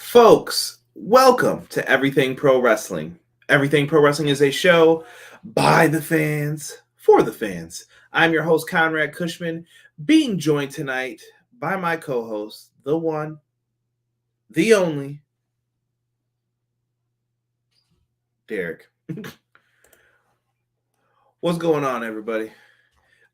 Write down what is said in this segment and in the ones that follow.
Folks, welcome to Everything Pro Wrestling. Everything Pro Wrestling is a show by the fans, for the fans. I'm your host, Conrad Cushman, being joined tonight by my co-host, the one, the only, Derek. What's going on, everybody?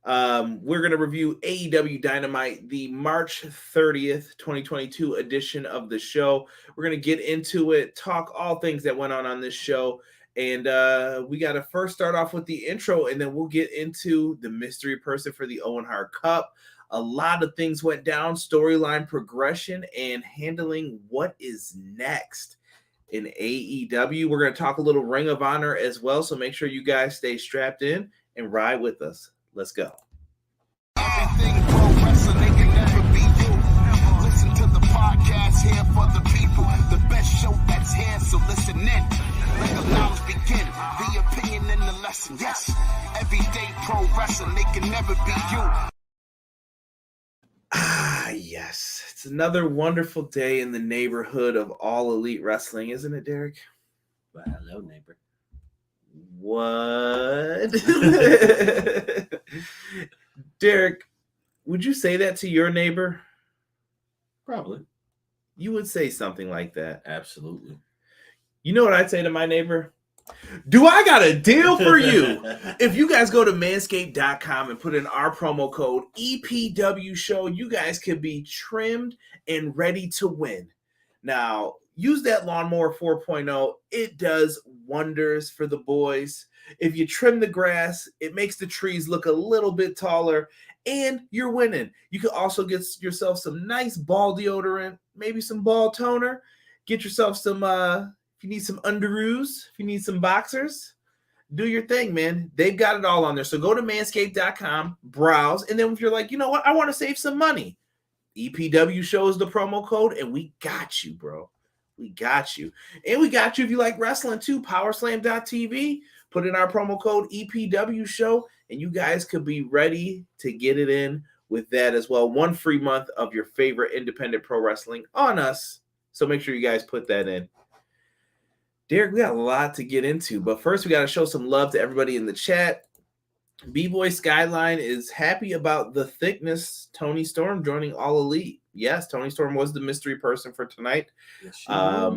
We're going to review AEW Dynamite, the March 30th, 2022 edition of the show. We're going to get into it, talk all things that went on this show. And we got to first start off with the intro, and then we'll get into the mystery person for the Owen Hart Cup. A lot of things went down, storyline progression, and handling what is next in AEW. We're going to talk a little Ring of Honor as well, so make sure you guys stay strapped in and ride with us. Let's go. Everything pro wrestling, they can never be you. Listen to the podcast here for the people. The best show that's here, so listen in. Let the knowledge begin. The opinion and the lesson. Yes, everyday pro wrestling, they can never be you. Yes. It's another wonderful day in the neighborhood of All Elite Wrestling, isn't it, Derek? Well, hello, neighbor. What? Derek, would you say that to your neighbor? Probably. You would say something like that. Absolutely. You know what I'd say to my neighbor? Do I got a deal for you? If you guys go to manscaped.com and put in our promo code EPW show, you guys can be trimmed and ready to win. Now, use that Lawnmower 4.0. It does wonders for the boys. If you trim the grass, it makes the trees look a little bit taller, and you're winning. You can also get yourself some nice ball deodorant, maybe some ball toner. Get yourself some, if you need some underoos, if you need some boxers, do your thing, man. They've got it all on there. So go to manscaped.com, browse, and then if you're like, you know what, I want to save some money, EPW shows the promo code, and we got you, bro. We got you. And we got you if you like wrestling too. Powerslam.tv. Put in our promo code EPW show, and you guys could be ready to get it in with that as well. 1 free month of your favorite independent pro wrestling on us. So make sure you guys put that in. Derek, we got a lot to get into, but first we got to show some love to everybody in the chat. B-Boy Skyline is happy about the thickness. Toni Storm joining All Elite. Yes, Toni Storm was the mystery person for tonight. Yes, a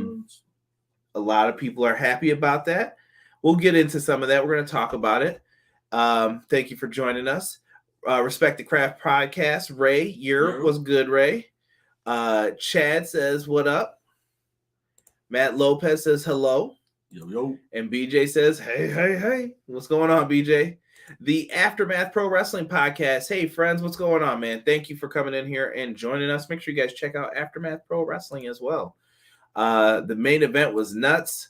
lot of people are happy about that. We'll get into some of that. We're going to talk about it. Thank you for joining us. Respect the Craft Podcast. Ray, was good, Ray. Chad says, what up? Matt Lopez says, hello. Yo. And BJ says, hey. What's going on, BJ? The Aftermath Pro Wrestling Podcast. Hey, friends, what's going on, man? Thank you for coming in here and joining us. Make sure you guys check out Aftermath Pro Wrestling as well. The main event was nuts.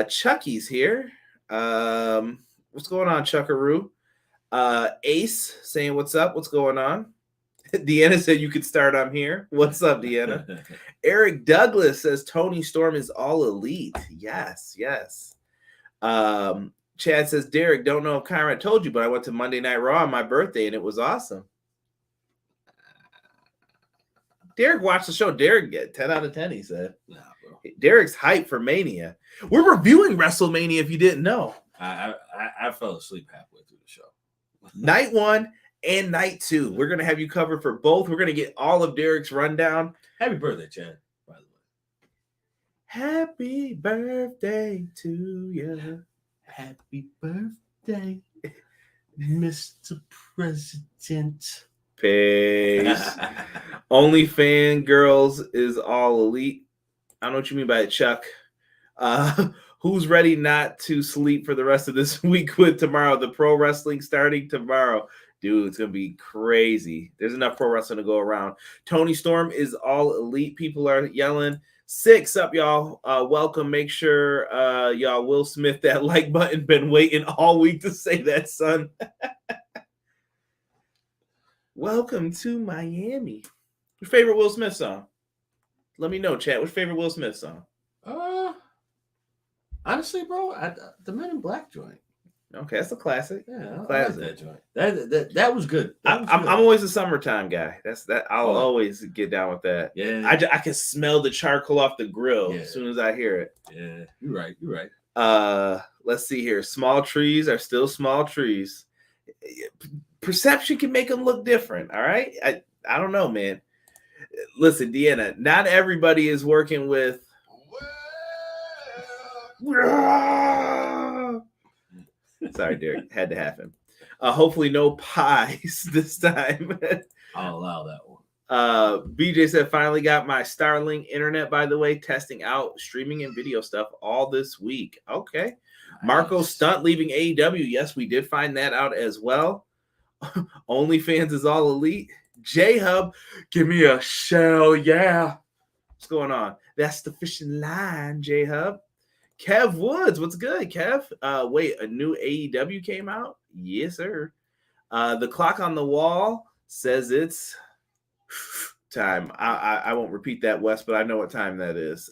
Chucky's here. What's going on, Chuckaroo? Ace saying, what's up? What's going on? Deanna said you could start. I'm here. What's up, Deanna? Eric Douglas says Toni Storm is All Elite. Yes. Chad says, Derek, don't know if Conrad told you, but I went to Monday Night Raw on my birthday, and it was awesome. Derek watched the show. Derek get 10 out of 10, he said. Nah, bro. Derek's hyped for Mania. We're reviewing WrestleMania if you didn't know. I fell asleep halfway through the show. Night 1 and night 2. We're going to have you covered for both. We're going to get all of Derek's rundown. Happy birthday, Chad, by the way. Happy birthday to you. Happy birthday, Mr. President. Peace. Only fan girls is All Elite. I don't know what you mean by it, Chuck. Who's ready not to sleep for the rest of this week with tomorrow? The pro wrestling starting tomorrow. Dude, it's going to be crazy. There's enough pro wrestling to go around. Toni Storm is All Elite. People are yelling. 6 up, y'all. Welcome. Make sure y'all Will Smith that like button. Been waiting all week to say that, son. Welcome to Miami. Your favorite Will Smith song? Let me know, chat. What's your favorite Will Smith song? Honestly, bro, the Men in Black joint. Okay, that's a classic. Yeah, I Classic. like that joint. That was good. I'm always a summertime guy. That's that. I'll Oh. always get down with that. Yeah. I can smell the charcoal off the grill as soon as I hear it. Yeah, you're right. You're right. Let's see here. Small trees are still small trees. Perception can make them look different. All right. I don't know, man. Listen, Deanna, not everybody is working with. Sorry, Derek. Had to happen. Hopefully no pies this time. I'll allow that one. BJ said, finally got my Starlink internet, by the way, testing out streaming and video stuff all this week. Okay. Nice. Marco Stunt leaving AEW. Yes, we did find that out as well. OnlyFans is all elite. J-Hub, give me a shell, yeah. What's going on? That's the fishing line, J-Hub. Kev Woods, what's good, Kev? Wait, a new AEW came out? Yes, sir. The clock on the wall says it's time. I won't repeat that, Wes, but I know what time that is.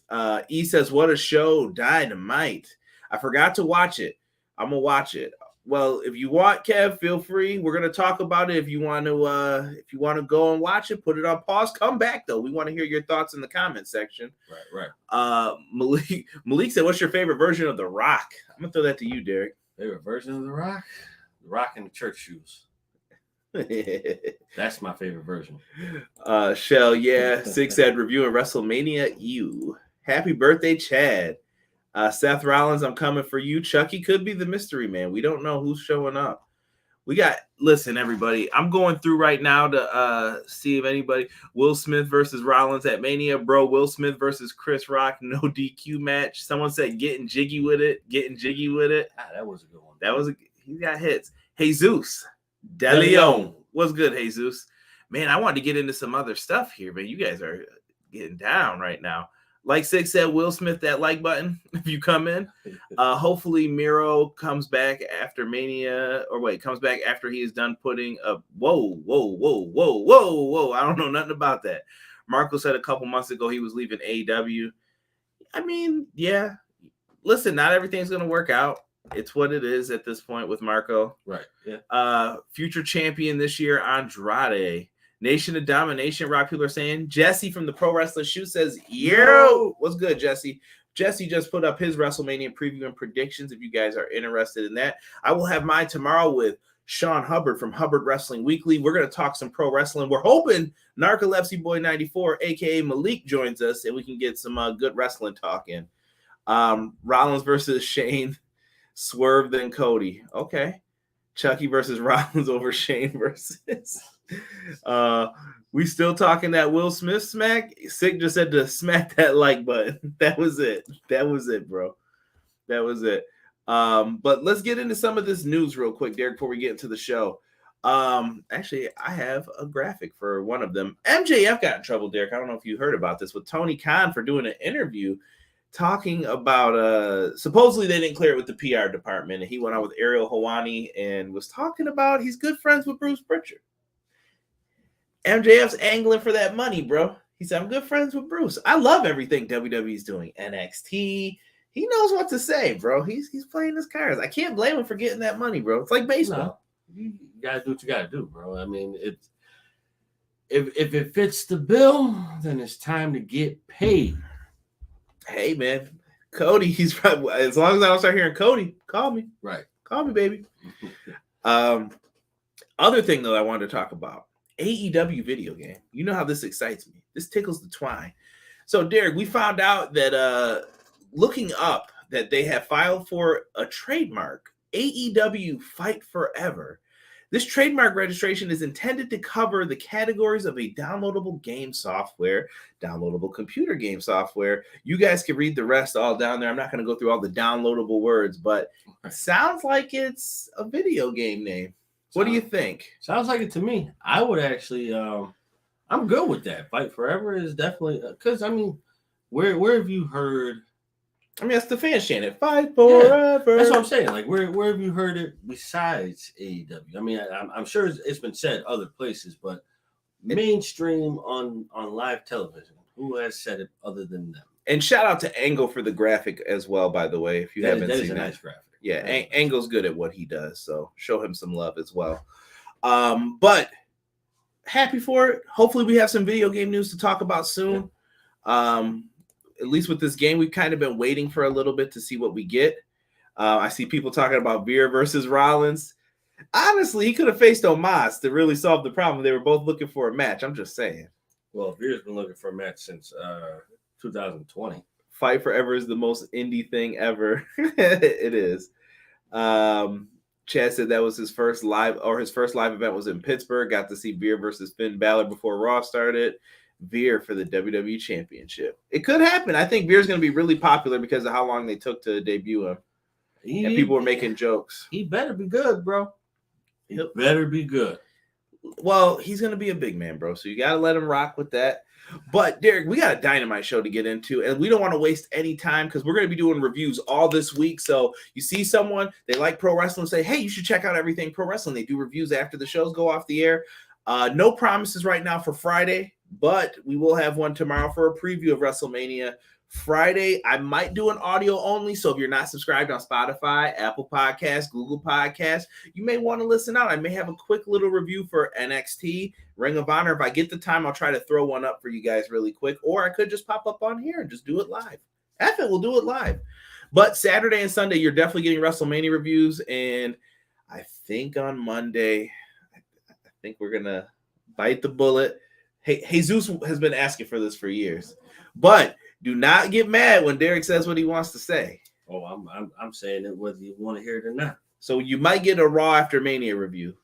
E says, what a show, Dynamite. I forgot to watch it. I'm going to watch it. Well, if you want, Kev, feel free. We're going to talk about it. If you want to go and watch it, put it on pause. Come back, though. We want to hear your thoughts in the comment section. Right. Malik said, what's your favorite version of The Rock? I'm going to throw that to you, Derek. Favorite version of The Rock? The Rock in the church shoes. That's my favorite version. Shell, yeah. Six said, reviewing WrestleMania. You. Happy birthday, Chad. Seth Rollins, I'm coming for you. Chucky could be the mystery man. We don't know who's showing up. Listen, everybody. I'm going through right now to see if anybody. Will Smith versus Rollins at Mania, bro. Will Smith versus Chris Rock, no DQ match. Someone said getting jiggy with it. That was a good one. He got hits. Jesus De Leon. What's good, Jesus? Man, I wanted to get into some other stuff here, man. You guys are getting down right now. Like Six said, Will Smith, that like button if you come in. Hopefully Miro comes back after Mania, comes back after he is done putting a whoa. I don't know nothing about that. Marco said a couple months ago he was leaving AEW. I mean, yeah. Listen, not everything's going to work out. It's what it is at this point with Marco. Right. Yeah. Future champion this year, Andrade. Nation of Domination, Rock, people are saying. Jesse from the Pro Wrestler Shoot says, yo, what's good, Jesse? Jesse just put up his WrestleMania preview and predictions if you guys are interested in that. I will have mine tomorrow with Sean Hubbard from Hubbard Wrestling Weekly. We're going to talk some pro wrestling. We're hoping Narcolepsy Boy 94, a.k.a. Malik, joins us, and we can get some good wrestling talk in. Rollins versus Shane, Swerve, then Cody. Okay. Chucky versus Rollins over Shane versus... we still talking that Will Smith smack. Sick just said to smack that like button. That was it, bro. That was it. But let's get into some of this news real quick, Derek, before we get into the show. Actually, I have a graphic for one of them. MJF got in trouble, Derek. I don't know if you heard about this, with Tony Khan for doing an interview talking about supposedly they didn't clear it with the PR department, and he went on with Ariel Helwani and was talking about he's good friends with Bruce Pritchard. MJF's angling for that money, bro. He said, I'm good friends with Bruce. I love everything WWE's doing. NXT. He knows what to say, bro. He's playing his cards. I can't blame him for getting that money, bro. It's like baseball. No, you gotta do what you gotta do, bro. I mean, if it fits the bill, then it's time to get paid. Hey, man. Cody, he's probably, as long as I don't start hearing Cody, call me. Right. Call me, baby. Other thing, though, I wanted to talk about. AEW video game. You know how this excites me. This tickles the twine. So, Derek, we found out that looking up that they have filed for a trademark, AEW Fight Forever. This trademark registration is intended to cover the categories of a downloadable game software, downloadable computer game software. You guys can read the rest all down there. I'm not going to go through all the downloadable words, but it sounds like it's a video game name. What do you think? Sounds like it to me. I would actually, I'm good with that. Fight Forever is definitely, because, I mean, where have you heard? I mean, that's the fans chanting, Fight Forever. Yeah, that's what I'm saying. Like, where have you heard it besides AEW? I mean, I'm sure it's been said other places, but mainstream on live television, who has said it other than them? And shout out to Angle for the graphic as well, by the way, if you haven't seen that. That is a nice graphic. Yeah, Angle's good at what he does, so show him some love as well. But happy for it. Hopefully we have some video game news to talk about soon. At least with this game, we've kind of been waiting for a little bit to see what we get. I see people talking about Veer versus Rollins. Honestly, he could have faced Omos to really solve the problem. They were both looking for a match. I'm just saying. Well, Veer's been looking for a match since 2020. Fight Forever is the most indie thing ever. It is. Chad said that was his first live event was in Pittsburgh. Got to see Veer versus Finn Balor before Raw started. Veer for the WWE Championship. It could happen. I think Veer's going to be really popular because of how long they took to debut him. And people were making jokes. He better be good, bro. He better be good. Well, he's going to be a big man, bro. So you got to let him rock with that. But, Derek, we got a Dynamite show to get into, and we don't want to waste any time because we're going to be doing reviews all this week. So you see someone, they like pro wrestling, say, hey, you should check out Everything Pro Wrestling. They do reviews after the shows go off the air. No promises right now for Friday, but we will have one tomorrow for a preview of WrestleMania. Friday, I might do an audio only. So if you're not subscribed on Spotify, Apple Podcasts, Google Podcasts, you may want to listen out. I may have a quick little review for NXT, Ring of Honor. If I get the time, I'll try to throw one up for you guys really quick. Or I could just pop up on here and just do it live. F it, we'll do it live. But Saturday and Sunday, you're definitely getting WrestleMania reviews. And I think on Monday, I think we're going to bite the bullet. Hey, Jesus has been asking for this for years. But do not get mad when Derek says what he wants to say. Oh, I'm saying it whether you want to hear it or not. So you might get a Raw After Mania review.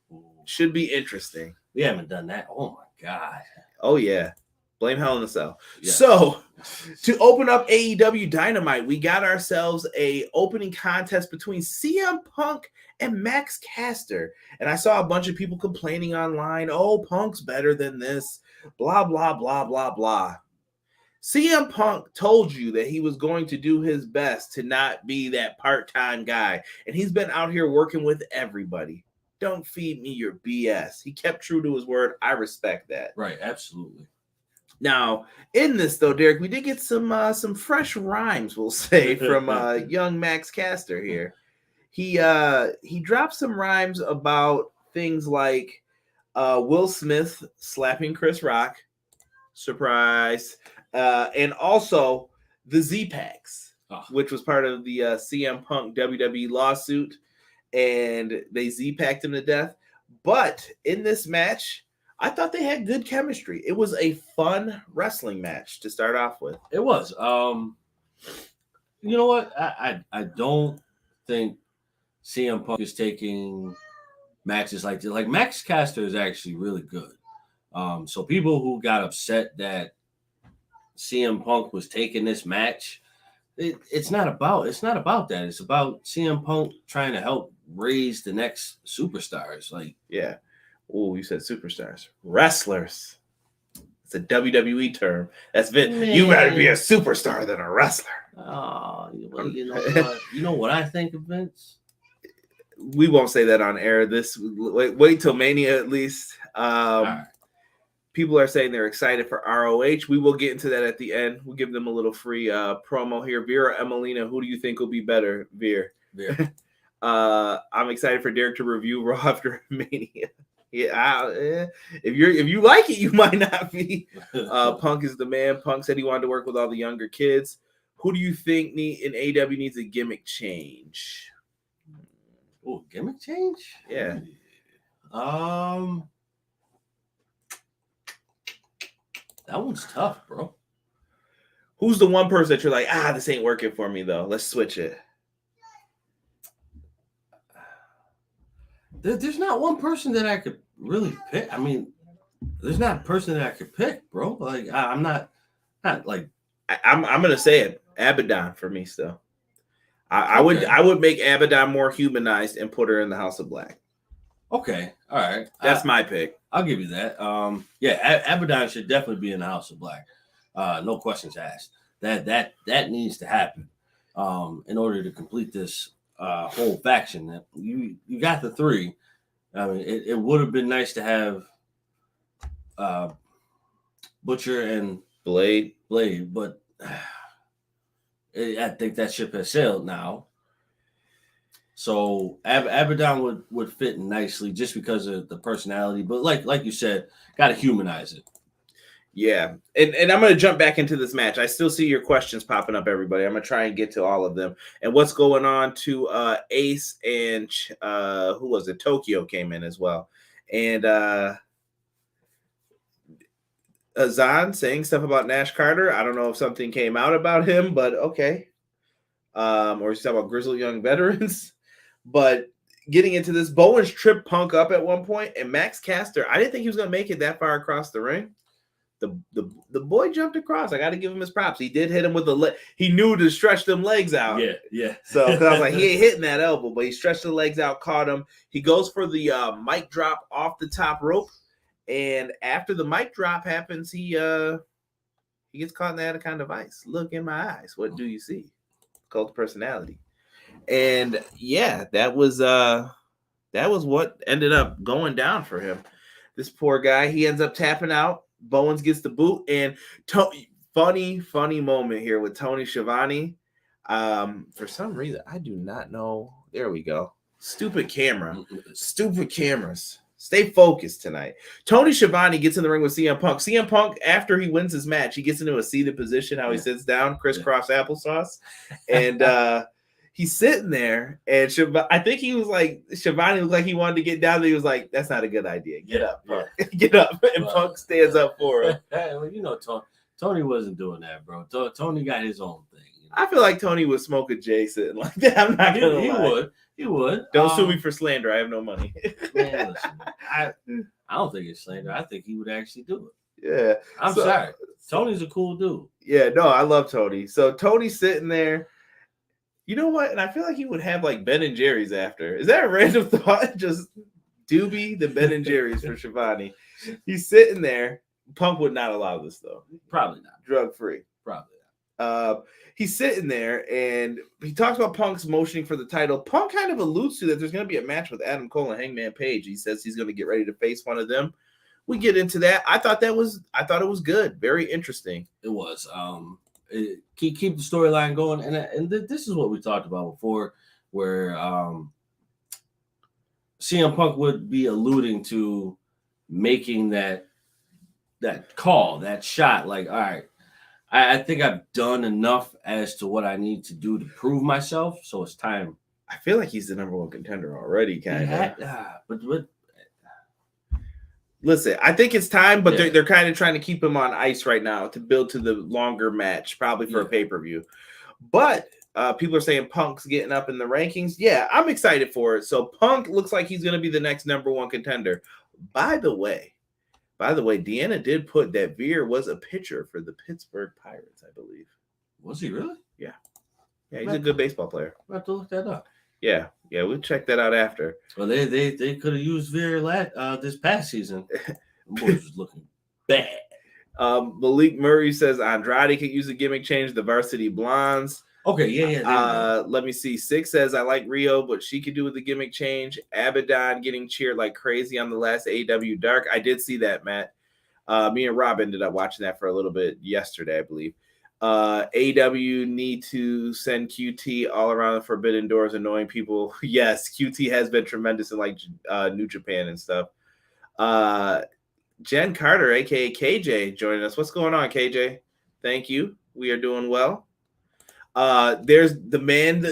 Should be interesting. We haven't done that. Oh my God. Oh yeah. Blame Hell in a Cell. Yeah. So to open up AEW Dynamite, we got ourselves a opening contest between CM Punk and Max Caster. And I saw a bunch of people complaining online, oh, Punk's better than this, blah, blah, blah, blah, blah. CM Punk told you that he was going to do his best to not be that part-time guy. And he's been out here working with everybody. Don't feed me your BS. He kept true to his word. I respect that. Right, absolutely. Now, in this, though, Derek, we did get some fresh rhymes, we'll say, from young Max Caster here. He dropped some rhymes about things like Will Smith slapping Chris Rock. Surprise. And also the Z-Packs, which was part of the CM Punk WWE lawsuit, and they Z-Packed him to death. But in this match, I thought they had good chemistry. It was a fun wrestling match to start off with. It was. You know what? I don't think CM Punk is taking matches like this. Like, Max Caster is actually really good. So people who got upset that CM Punk was taking this match, it's not about that. It's about CM Punk trying to help raise the next superstars. Like, yeah. Oh, you said superstars. Wrestlers. It's a WWE term. That's Vince. You rather be a superstar than a wrestler. Oh, you know what? You know what I think of Vince? We won't say that on air. Wait till Mania at least. All right. People are saying they're excited for ROH. We will get into that at the end. We'll give them a little free promo here. Veer or Emelina, who do you think will be better? Veer. I'm excited for Derek to review Raw After Mania. Yeah, if you like it, you might not be. Punk is the man. Punk said he wanted to work with all the younger kids. Who do you think in AEW needs a gimmick change? Oh, gimmick change? Yeah. That one's tough, bro. Who's the one person that you're like, this ain't working for me, though? Let's switch it. There's not one person that I could really pick. I mean, there's not a person that I could pick, bro. Like, I'm not like. I'm gonna say it. Abaddon for me still. I would make Abaddon more humanized and put her in the House of Black. Okay, all right. That's my pick. I'll give you that. Yeah, Abaddon should definitely be in the House of Black. No questions asked. That needs to happen in order to complete this whole faction. You got the three. I mean, it would have been nice to have Butcher and Blade, but I think that ship has sailed now. So Abaddon would fit nicely just because of the personality. But like you said, got to humanize it. Yeah, and I'm going to jump back into this match. I still see your questions popping up, everybody. I'm going to try and get to all of them. And what's going on to Ace and who was it? Tokyo came in as well. And Azan saying stuff about Nash Carter. I don't know if something came out about him, but okay. Or he's talking about grizzled young veterans. But getting into this, Bowens tripped Punk up at one point, and Max Caster, I didn't think he was going to make it that far across the ring. The boy jumped across. I got to give him his props. He did hit him with the leg. He knew to stretch them legs out. Yeah. So I was like, he ain't hitting that elbow, but he stretched the legs out, caught him. He goes for the mic drop off the top rope, and after the mic drop happens, he gets caught in that kind of ice. Look in my eyes. What do you see? Cult personality. And yeah, that was what ended up going down for him. This poor guy, he ends up tapping out. Bowens gets the boot, and funny moment here with Toni Schiavone. For some reason, I do not know. There we go. Stupid camera. Stupid cameras. Stay focused tonight. Toni Schiavone gets in the ring with CM Punk. CM Punk, after he wins his match, he gets into a seated position, how he sits down, crisscross applesauce. And he's sitting there, and I think he was like, Schiavone looked like he wanted to get down there. He was like, that's not a good idea. Get up, Punk. Get up. And Punk stands up for him. Well, you know, Tony wasn't doing that, bro. Tony got his own thing. You know? I feel like Tony would smoke a J sitting like that. I'm not going to lie. He would. Don't sue me for slander. I have no money. Man, listen, I don't think it's slander. I think he would actually do it. Yeah. I'm sorry. Tony's a cool dude. Yeah, no, I love Tony. So Tony's sitting there. You know what? And I feel like he would have like Ben and Jerry's after. Is that a random thought? Just Doobie, the Ben and Jerry's for Schiavone. He's sitting there. Punk would not allow this, though. Probably not. Drug-free. Probably not. He's sitting there, and he talks about Punk's motioning for the title. Punk kind of alludes to that there's going to be a match with Adam Cole and Hangman Page. He says he's going to get ready to face one of them. We get into that. I thought it was good. Very interesting. It was. Keep the storyline going, and this is what we talked about before, where CM Punk would be alluding to making that call, that shot. Like, all right, I think I've done enough as to what I need to do to prove myself, so it's time. I feel like he's the number one contender already, kind of. But listen, I think it's time, but they're kind of trying to keep him on ice right now to build to the longer match, probably for a pay-per-view. But people are saying Punk's getting up in the rankings. Yeah, I'm excited for it. So Punk looks like he's going to be the next number one contender. By the way, Deanna did put that Veer was a pitcher for the Pittsburgh Pirates, I believe. Was he really? Yeah. Yeah, he's a good baseball player. We'll have to look that up. Yeah, we'll check that out after. Well, they could have used Veer this past season. The boy was looking bad. Malik Murray says Andrade could use a gimmick change, the Varsity Blondes. Okay, yeah. Let me see. Six says I like Rio, but she could do with the gimmick change. Abaddon getting cheered like crazy on the last AEW Dark. I did see that, Matt. Me and Rob ended up watching that for a little bit yesterday, I believe. AEW need to send QT all around the Forbidden Doors, annoying people. Yes, QT has been tremendous in like New Japan and stuff. Jen Carter, aka KJ, joining us. What's going on, KJ? Thank you. We are doing well. There's the man,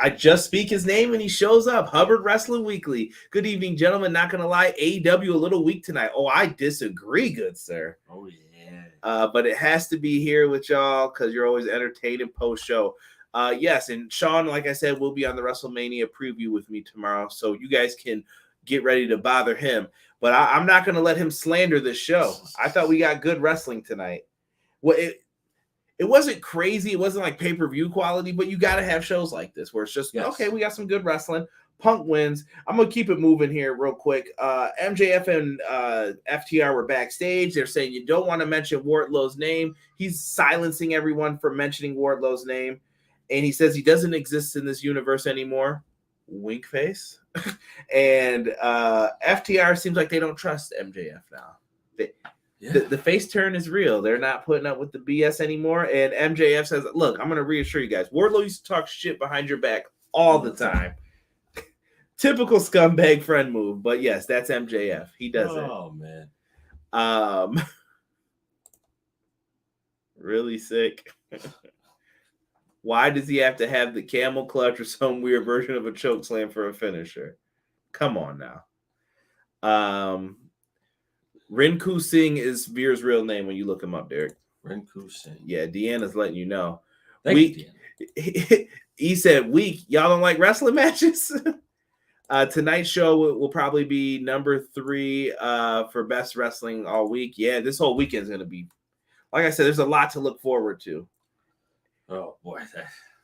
I just speak his name and he shows up. Hubbard Wrestling Weekly. Good evening, gentlemen. Not gonna lie, AEW a little weak tonight. Oh, I disagree, good sir. Oh yeah. But it has to be here with y'all because you're always entertaining post-show. Yes, and Sean, like I said, will be on the WrestleMania preview with me tomorrow, so you guys can get ready to bother him. But I'm not going to let him slander this show. I thought we got good wrestling tonight. Well, it wasn't crazy. It wasn't like pay-per-view quality, but you got to have shows like this where it's just, okay, we got some good wrestling. Punk wins. I'm going to keep it moving here real quick. MJF and FTR were backstage. They're saying you don't want to mention Wardlow's name. He's silencing everyone from mentioning Wardlow's name. And he says he doesn't exist in this universe anymore. Wink face. And FTR seems like they don't trust MJF now. The face turn is real. They're not putting up with the BS anymore. And MJF says, look, I'm going to reassure you guys. Wardlow used to talk shit behind your back all the time. Typical scumbag friend move, but yes, that's MJF. He does it. Oh man. Really sick. Why does he have to have the camel clutch or some weird version of a choke slam for a finisher? Come on now. Rinku Singh is Veer's real name when you look him up, Derek. Rinku Singh. Yeah, Deanna's letting you know. Thank you, Deanna. He said, weak. Y'all don't like wrestling matches? Tonight's show will probably be number 3 for best wrestling all week. Yeah, this whole weekend's going to be, like I said, there's a lot to look forward to. Oh, boy.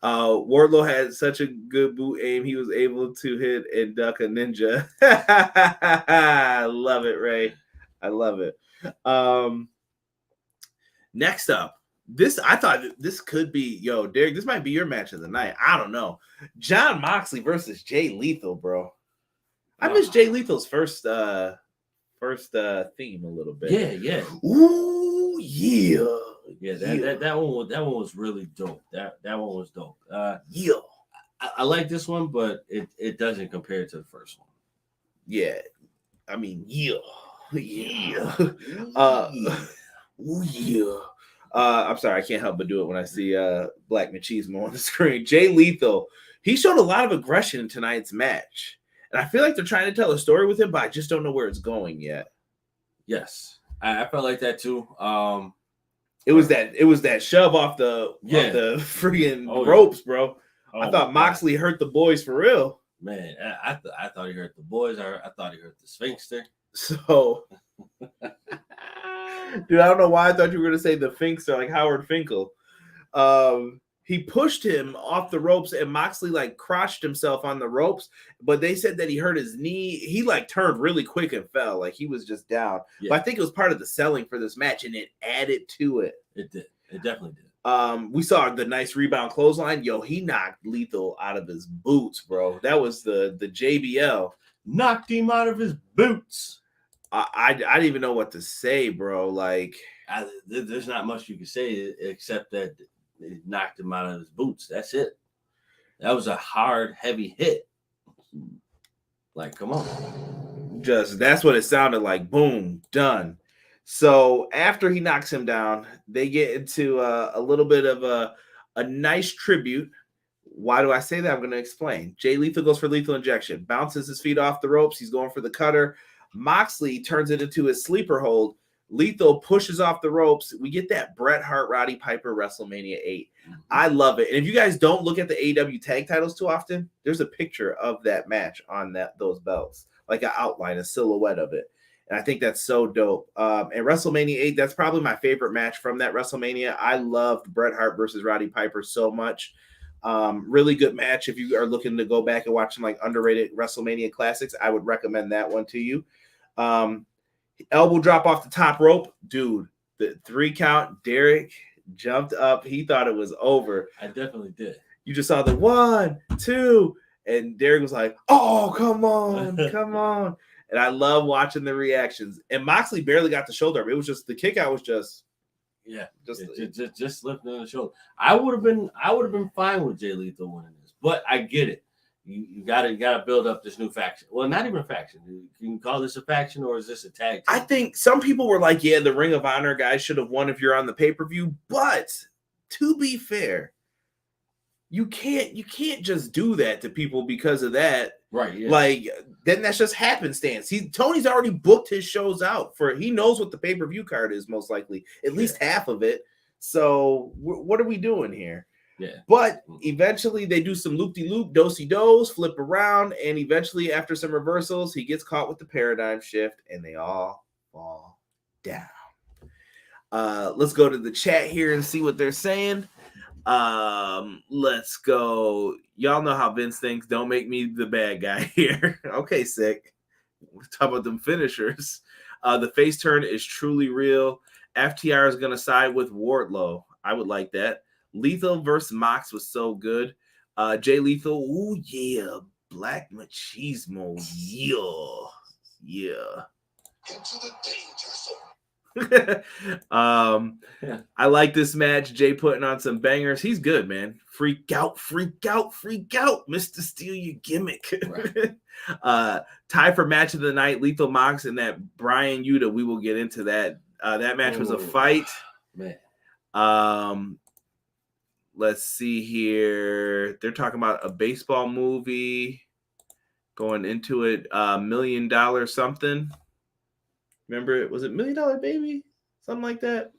Wardlow had such a good boot aim. He was able to hit and duck a ninja. I love it, Ray. I love it. Next up, I thought this could be, Derek, this might be your match of the night. I don't know. Jon Moxley versus Jay Lethal, bro. I missed Jay Lethal's first theme a little bit. Yeah. Ooh, yeah. Yeah, that one was really dope. That one was dope. Yeah. I like this one, but it doesn't compare to the first one. Yeah. I mean, yeah. Ooh, yeah. I'm sorry, I can't help but do it when I see Black Machismo on the screen. Jay Lethal, he showed a lot of aggression in tonight's match. And I feel like they're trying to tell a story with him, but I just don't know where it's going yet. Yes. I felt like that too. It was that shove off the friggin' ropes, bro. I thought Moxley hurt the boys for real. Man, I thought he hurt the boys. I thought he hurt the Sphinxter. So, dude, I don't know why I thought you were going to say the Finster, like Howard Finkel. He pushed him off the ropes, and Moxley crotched himself on the ropes. But they said that he hurt his knee. He turned really quick and fell, like he was just down. Yeah. But I think it was part of the selling for this match, and it added to it. It did. It definitely did. We saw the nice rebound clothesline. He knocked Lethal out of his boots, bro. That was the JBL. Knocked him out of his boots. I didn't even know what to say, bro. There's not much you can say except that it knocked him out of his boots. That's it. That was a hard, heavy hit. Come on. That's what it sounded like. Boom, done. So after he knocks him down, they get into a little bit of a nice tribute. Why do I say that? I'm going to explain. Jay Lethal goes for lethal injection, bounces his feet off the ropes. He's going for the cutter. Moxley turns it into his sleeper hold. Lethal pushes off the ropes. We get that Bret Hart, Roddy Piper WrestleMania 8. Mm-hmm. I love it. And if you guys don't look at the AEW tag titles too often, there's a picture of that match on those belts, like an outline, a silhouette of it. And I think that's so dope. And WrestleMania 8, that's probably my favorite match from that WrestleMania. I loved Bret Hart versus Roddy Piper so much. Really good match. If you are looking to go back and watch some underrated WrestleMania classics, I would recommend that one to you. Elbow drop off the top rope. Dude, the 3 count, Derek jumped up. He thought it was over. I definitely did. You just saw the 1, 2, and Derek was like, oh, come on, come on. And I love watching the reactions. And Moxley barely got the shoulder up. It was just the kick out was just just lifting on the shoulder. I would have been fine with Jay Lethal winning this, but I get it. You gotta build up this new faction. Well, not even a faction. You can call this a faction, or is this a tag team? I think some people were like, yeah, the Ring of Honor guys should have won if you're on the pay-per-view. But to be fair, you can't just do that to people because of that. Right. Yeah. Then that's just happenstance. Tony's already booked his shows out he knows what the pay-per-view card is, most likely, at least half of it. So what are we doing here? Yeah. But eventually they do some loop-de-loop, do-si-dos, flip around, and eventually after some reversals, he gets caught with the paradigm shift, and they all fall down. Let's go to the chat here and see what they're saying. Let's go. Y'all know how Vince thinks. Don't make me the bad guy here. Okay, sick. We're talking about them finishers. The face turn is truly real. FTR is going to side with Wardlow. I would like that. Lethal versus Mox was so good. Jay Lethal, ooh yeah. Black Machismo, yeah. Into the danger zone. I like this match. Jay putting on some bangers. He's good, man. Freak out, freak out, freak out. Mr. Steal your gimmick. Right. Tie for match of the night, Lethal Mox and that Brian Yuda. We will get into that. That match was a fight. Man. Let's see here. They're talking about a baseball movie going into it. $1 million something. Remember it? Was it $1 Million Baby? Something like that.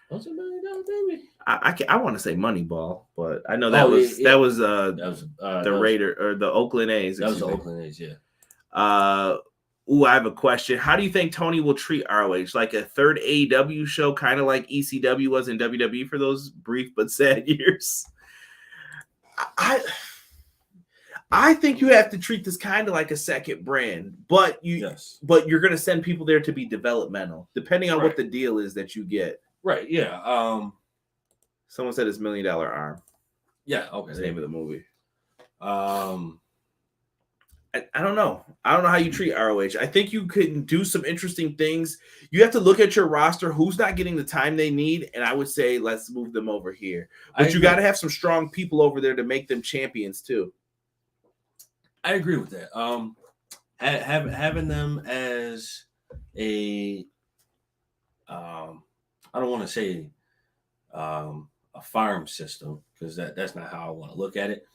What's $1 Million Baby? I want to say Moneyball, but I know that was the Raider or the Oakland A's. That was the Oakland A's, yeah. I have a question. How do you think Tony will treat ROH? Like a third AEW show, kind of like ECW was in WWE for those brief but sad years? I think you have to treat this kind of like a second brand, but you're going to send people there to be developmental, depending on what the deal is that you get. Right. Yeah. Someone said it's $1 Million Arm. Yeah. Okay. That's the name of the movie. I don't know. I don't know how you treat ROH. I think you can do some interesting things. You have to look at your roster, who's not getting the time they need, and I would say let's move them over here. But you got to have some strong people over there to make them champions too. I agree with that. Having them as a, I don't want to say a farm system because that's not how I want to look at it.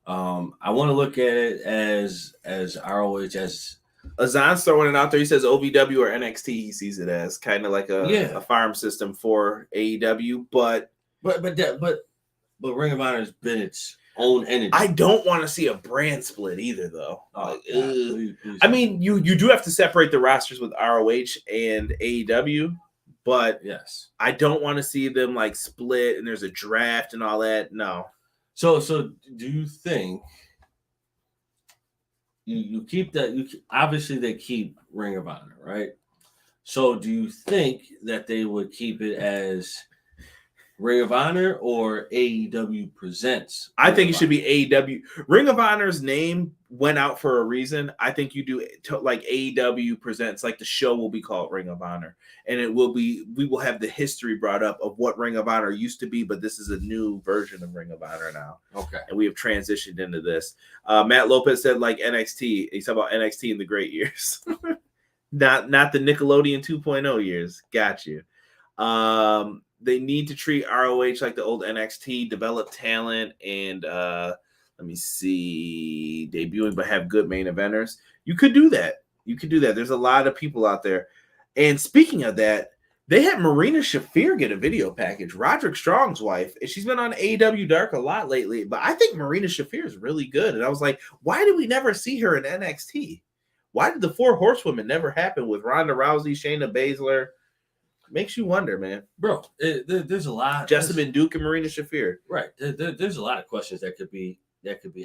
I want to look at it as ROH as Azan's throwing it out there. He says OVW or NXT. He sees it as kind of like a farm system for AEW, but Ring of Honor has been its own entity. I don't want to see a brand split either, though. Please. I mean, you do have to separate the rosters with ROH and AEW, but yes, I don't want to see them like split and there's a draft and all that. No. So do you think you keep that? Obviously, they keep Ring of Honor, right? So do you think that they would keep it as Ring of Honor or AEW Presents? I think it should be AEW. Ring of Honor's name went out for a reason. I think you do like AEW Presents, like the show will be called Ring of Honor. And we will have the history brought up of what Ring of Honor used to be, but this is a new version of Ring of Honor now. Okay. And we have transitioned into this. Matt Lopez said like NXT. He's talking about NXT in the great years. not the Nickelodeon 2.0 years. Got you. They need to treat ROH like the old NXT, develop talent, and let me see, debuting but have good main eventers. You could do that. There's a lot of people out there. And speaking of that, they had Marina Shafir get a video package, Roderick Strong's wife, and she's been on AEW Dark a lot lately. But I think Marina Shafir is really good. And I was like, why did we never see her in NXT? Why did the Four Horsewomen never happen with Ronda Rousey, Shayna Baszler? Makes you wonder, man. Bro, there's a lot. Jessamine Duke and Marina Shafir. Right. There's a lot of questions that could be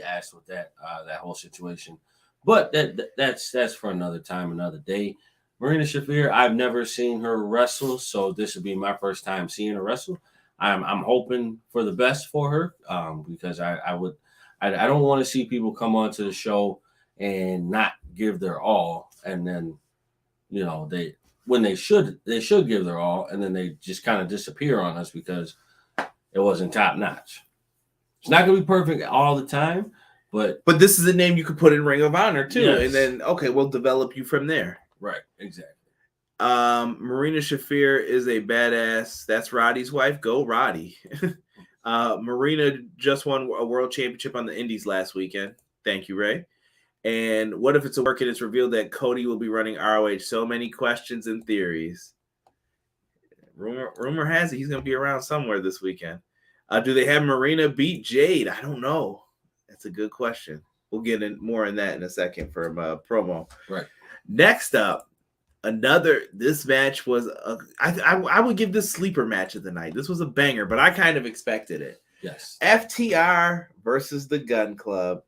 asked with that whole situation. But that's for another time, another day. Marina Shafir, I've never seen her wrestle, so this would be my first time seeing her wrestle. I'm hoping for the best for her because I don't want to see people come onto the show and not give their all, and then they should give their all, and then they just kind of disappear on us because it wasn't top notch. It's not gonna be perfect all the time, but this is a name you could put in Ring of Honor too, yes. And then we'll develop you from there. Right, exactly. Marina Shafir is a badass. That's Roddy's wife. Go Roddy. Marina just won a world championship on the Indies last weekend. Thank you, Ray. And what if it's a work and it's revealed that Cody will be running ROH? So many questions and theories. Rumor has it he's going to be around somewhere this weekend. Do they have Marina beat Jade? I don't know. That's a good question. We'll get more in that in a second for promo. Right. Next up, this match was I would give this sleeper match of the night. This was a banger, but I kind of expected it. Yes. FTR versus the Gunn Club.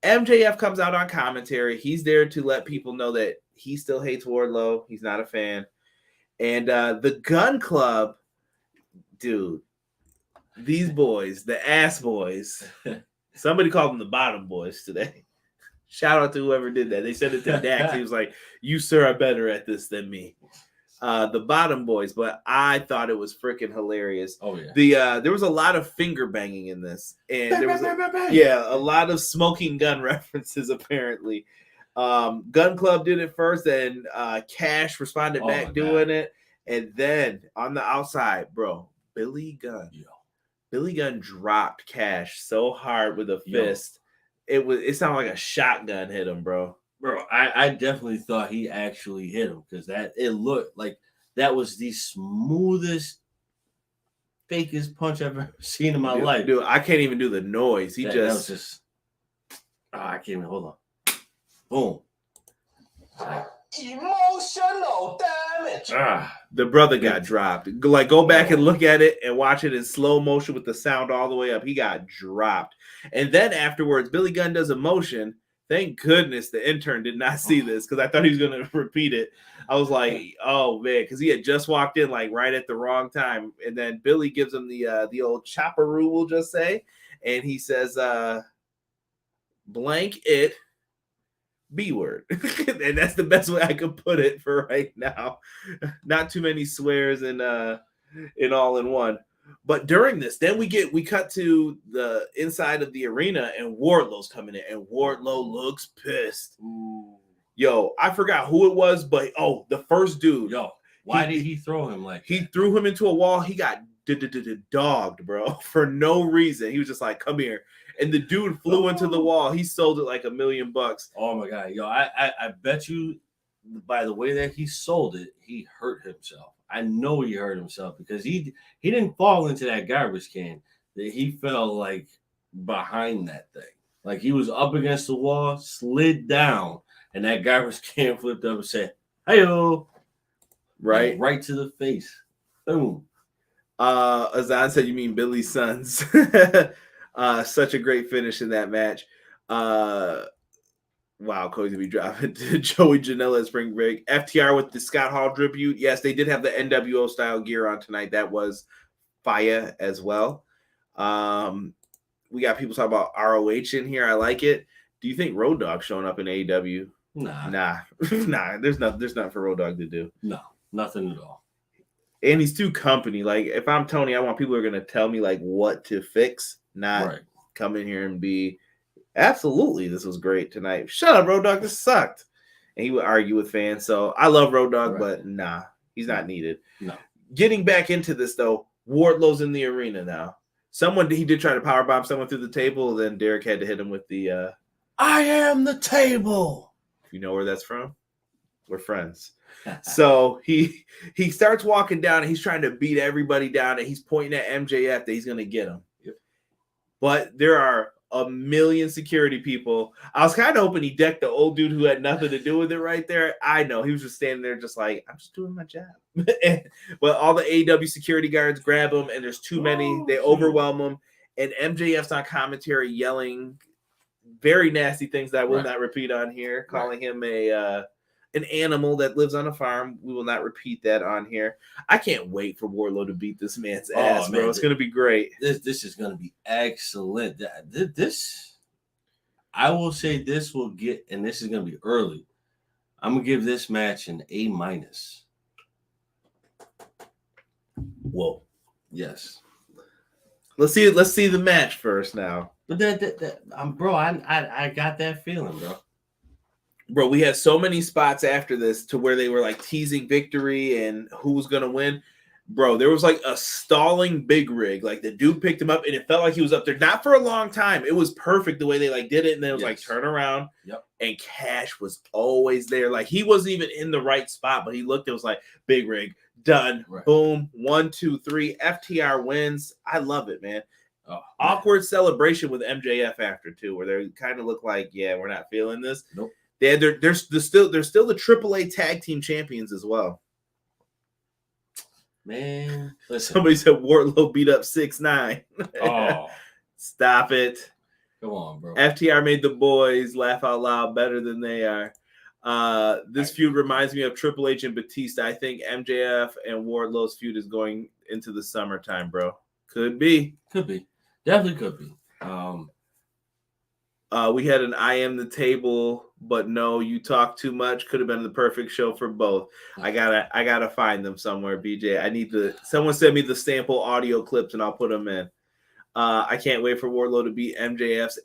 MJF comes out on commentary. He's there to let people know that he still hates Wardlow. He's not a fan. And the Gunn Club, dude, these boys, the ass boys, somebody called them the bottom boys today. Shout out to whoever did that. They said it to Dax. He was like, you, sir, are better at this than me. the Bottom Boys, but I thought it was freaking hilarious. Oh yeah. There was a lot of finger banging in this, and there was a lot of smoking gun references apparently. Gun Club did it first, and Cash responded back doing it, and then on the outside, bro, Billy Gunn dropped Cash so hard with a fist. It sounded like a shotgun hit him, bro. Bro, I definitely thought he actually hit him because it looked like that was the smoothest, fakest punch I've ever seen in my life. Dude, I can't even do the noise. That was just. I can't even. Hold on. Boom. Emotional damage. The brother got dropped. Like, go back and look at it and watch it in slow motion with the sound all the way up. He got dropped. And then afterwards, Billy Gunn does a motion. Thank goodness the intern did not see this because I thought he was going to repeat it. I was like, oh, man, because he had just walked in like right at the wrong time. And then Billy gives him the old chopperoo, we'll just say. And he says, blank it. B word. And that's the best way I could put it for right now. Not too many swears in all in one. But during this, then we cut to the inside of the arena and Wardlow's coming in and Wardlow looks pissed. Ooh. Yo, I forgot who it was, but the first dude. Yo, why did he throw him like he threw him into a wall. He got dogged, bro, for no reason. He was just like, come here. And the dude flew into the wall. He sold it like $1 million. Oh my god, yo! I bet you, by the way that he sold it, he hurt himself. I know he hurt himself because he didn't fall into that garbage can. He fell like behind that thing, like he was up against the wall, slid down, and that garbage can flipped up and said, "Hey-o!" right to the face. Boom. Azan said, "You mean Billy's sons?" Such a great finish in that match. Wow, Cody's gonna be dropping to Joey Janela at Spring Break. FTR with the Scott Hall tribute. Yes, they did have the NWO style gear on tonight. That was fire as well. We got people talking about ROH in here. I like it. Do you think Road Dogg showing up in AEW? Nah. There's nothing for Road Dogg to do. No, nothing at all. And he's too company. Like, if I'm Tony, I want people who are gonna tell me like what to fix. Not come in here and be absolutely this was great tonight. Shut up, Road Dogg. This sucked. And he would argue with fans. So I love Road Dogg, but nah, he's not needed. No. Getting back into this though, Wardlow's in the arena now. He did try to powerbomb someone through the table. Then Derek had to hit him with the I am the table. If you know where that's from, we're friends. So he starts walking down and he's trying to beat everybody down and he's pointing at MJF that he's gonna get him. But there are a million security people. I was kind of hoping he decked the old dude who had nothing to do with it right there. I know. He was just standing there just like, I'm just doing my job. But all the AEW security guards grab him, and there's too many. They overwhelm him. And MJF's on commentary yelling very nasty things that I will not repeat on here, calling him an animal that lives on a farm. We will not repeat that on here. I can't wait for Wardlow to beat this man's ass, bro. It's going to be great. This is going to be excellent. I will say this will get, and this is going to be early. I'm going to give this match an A-. Whoa. Yes. Let's see the match first now. But bro, I got that feeling, bro. Bro, we had so many spots after this to where they were like teasing victory and who was going to win. Bro, there was like a stalling big rig. Like the dude picked him up and it felt like he was up there. Not for a long time. It was perfect the way they like did it. And then it was like turn around. Yep. And Cash was always there. Like he wasn't even in the right spot, but he looked, it was like big rig, done. Right. Boom. 1, 2, 3. FTR wins. I love it, man. Oh, awkward celebration with MJF after too, where they kind of look like, yeah, we're not feeling this. Nope. They're still the AAA tag team champions as well. Man, listen. Somebody said Wardlow beat up 6ix9ine. Oh, stop it! Come on, bro. FTR made the boys laugh out loud better than they are. This feud reminds me of Triple H and Batista. I think MJF and Wardlow's feud is going into the summertime, bro. Could be. Definitely could be. We had an I am the table but no, you talk too much. Could have been the perfect show for both. I gotta find them somewhere, BJ. Someone send me the sample audio clips and I'll put them in. I can't wait for Wardlow to beat MJF's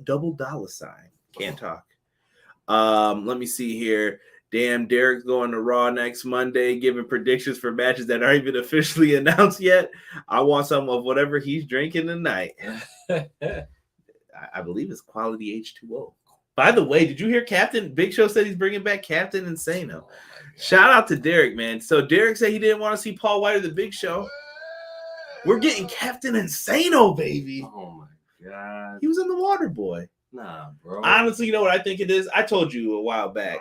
double dollar sign. Can't talk. Let me see here. Damn, Derek's going to Raw next Monday, giving predictions for matches that aren't even officially announced yet. I want some of whatever he's drinking tonight. I believe it's quality H2O. By the way, did you hear Big Show said he's bringing back Captain Insano? Shout out to Derek, man. So Derek said he didn't want to see Paul White or the Big Show. We're getting Captain Insano, baby. Oh my God. He was in The Water Boy. Nah, bro. Honestly, you know what I think it is? I told you a while back.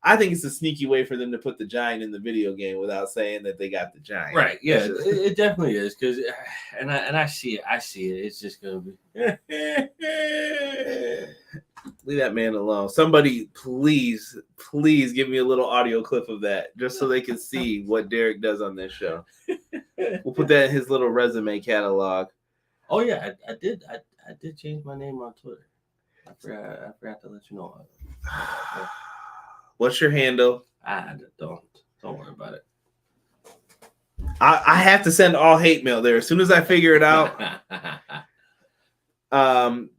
I think it's a sneaky way for them to put the Giant in the video game without saying that they got the Giant. Right? Yeah, it definitely is. Because, and I see it. It's just gonna be. Leave that man alone. Somebody, please give me a little audio clip of that, just so they can see what Derek does on this show. We'll put that in his little resume catalog. Oh yeah, I did change my name on Twitter. I forgot to let you know. What's your handle? Don't worry about it. I have to send all hate mail there as soon as I figure it out.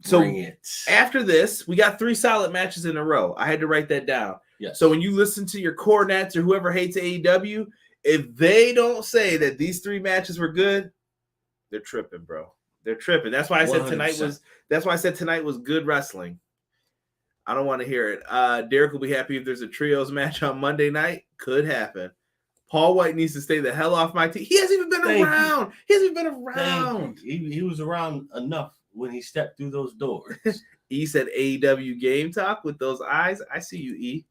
So Bring it. After this, we got 3 solid matches in a row. I had to write that down. Yes. So when you listen to your Cornets or whoever hates AEW, if they don't say that these 3 matches were good, they're tripping, bro. They're tripping. That's why I said 100%. tonight was good wrestling. I don't want to hear it. Derek will be happy if there's a trios match on Monday night. Could happen. Paul White needs to stay the hell off my team. He hasn't even been around. He hasn't even been around. He was around enough when he stepped through those doors. E said AEW game talk with those eyes. I see you, E.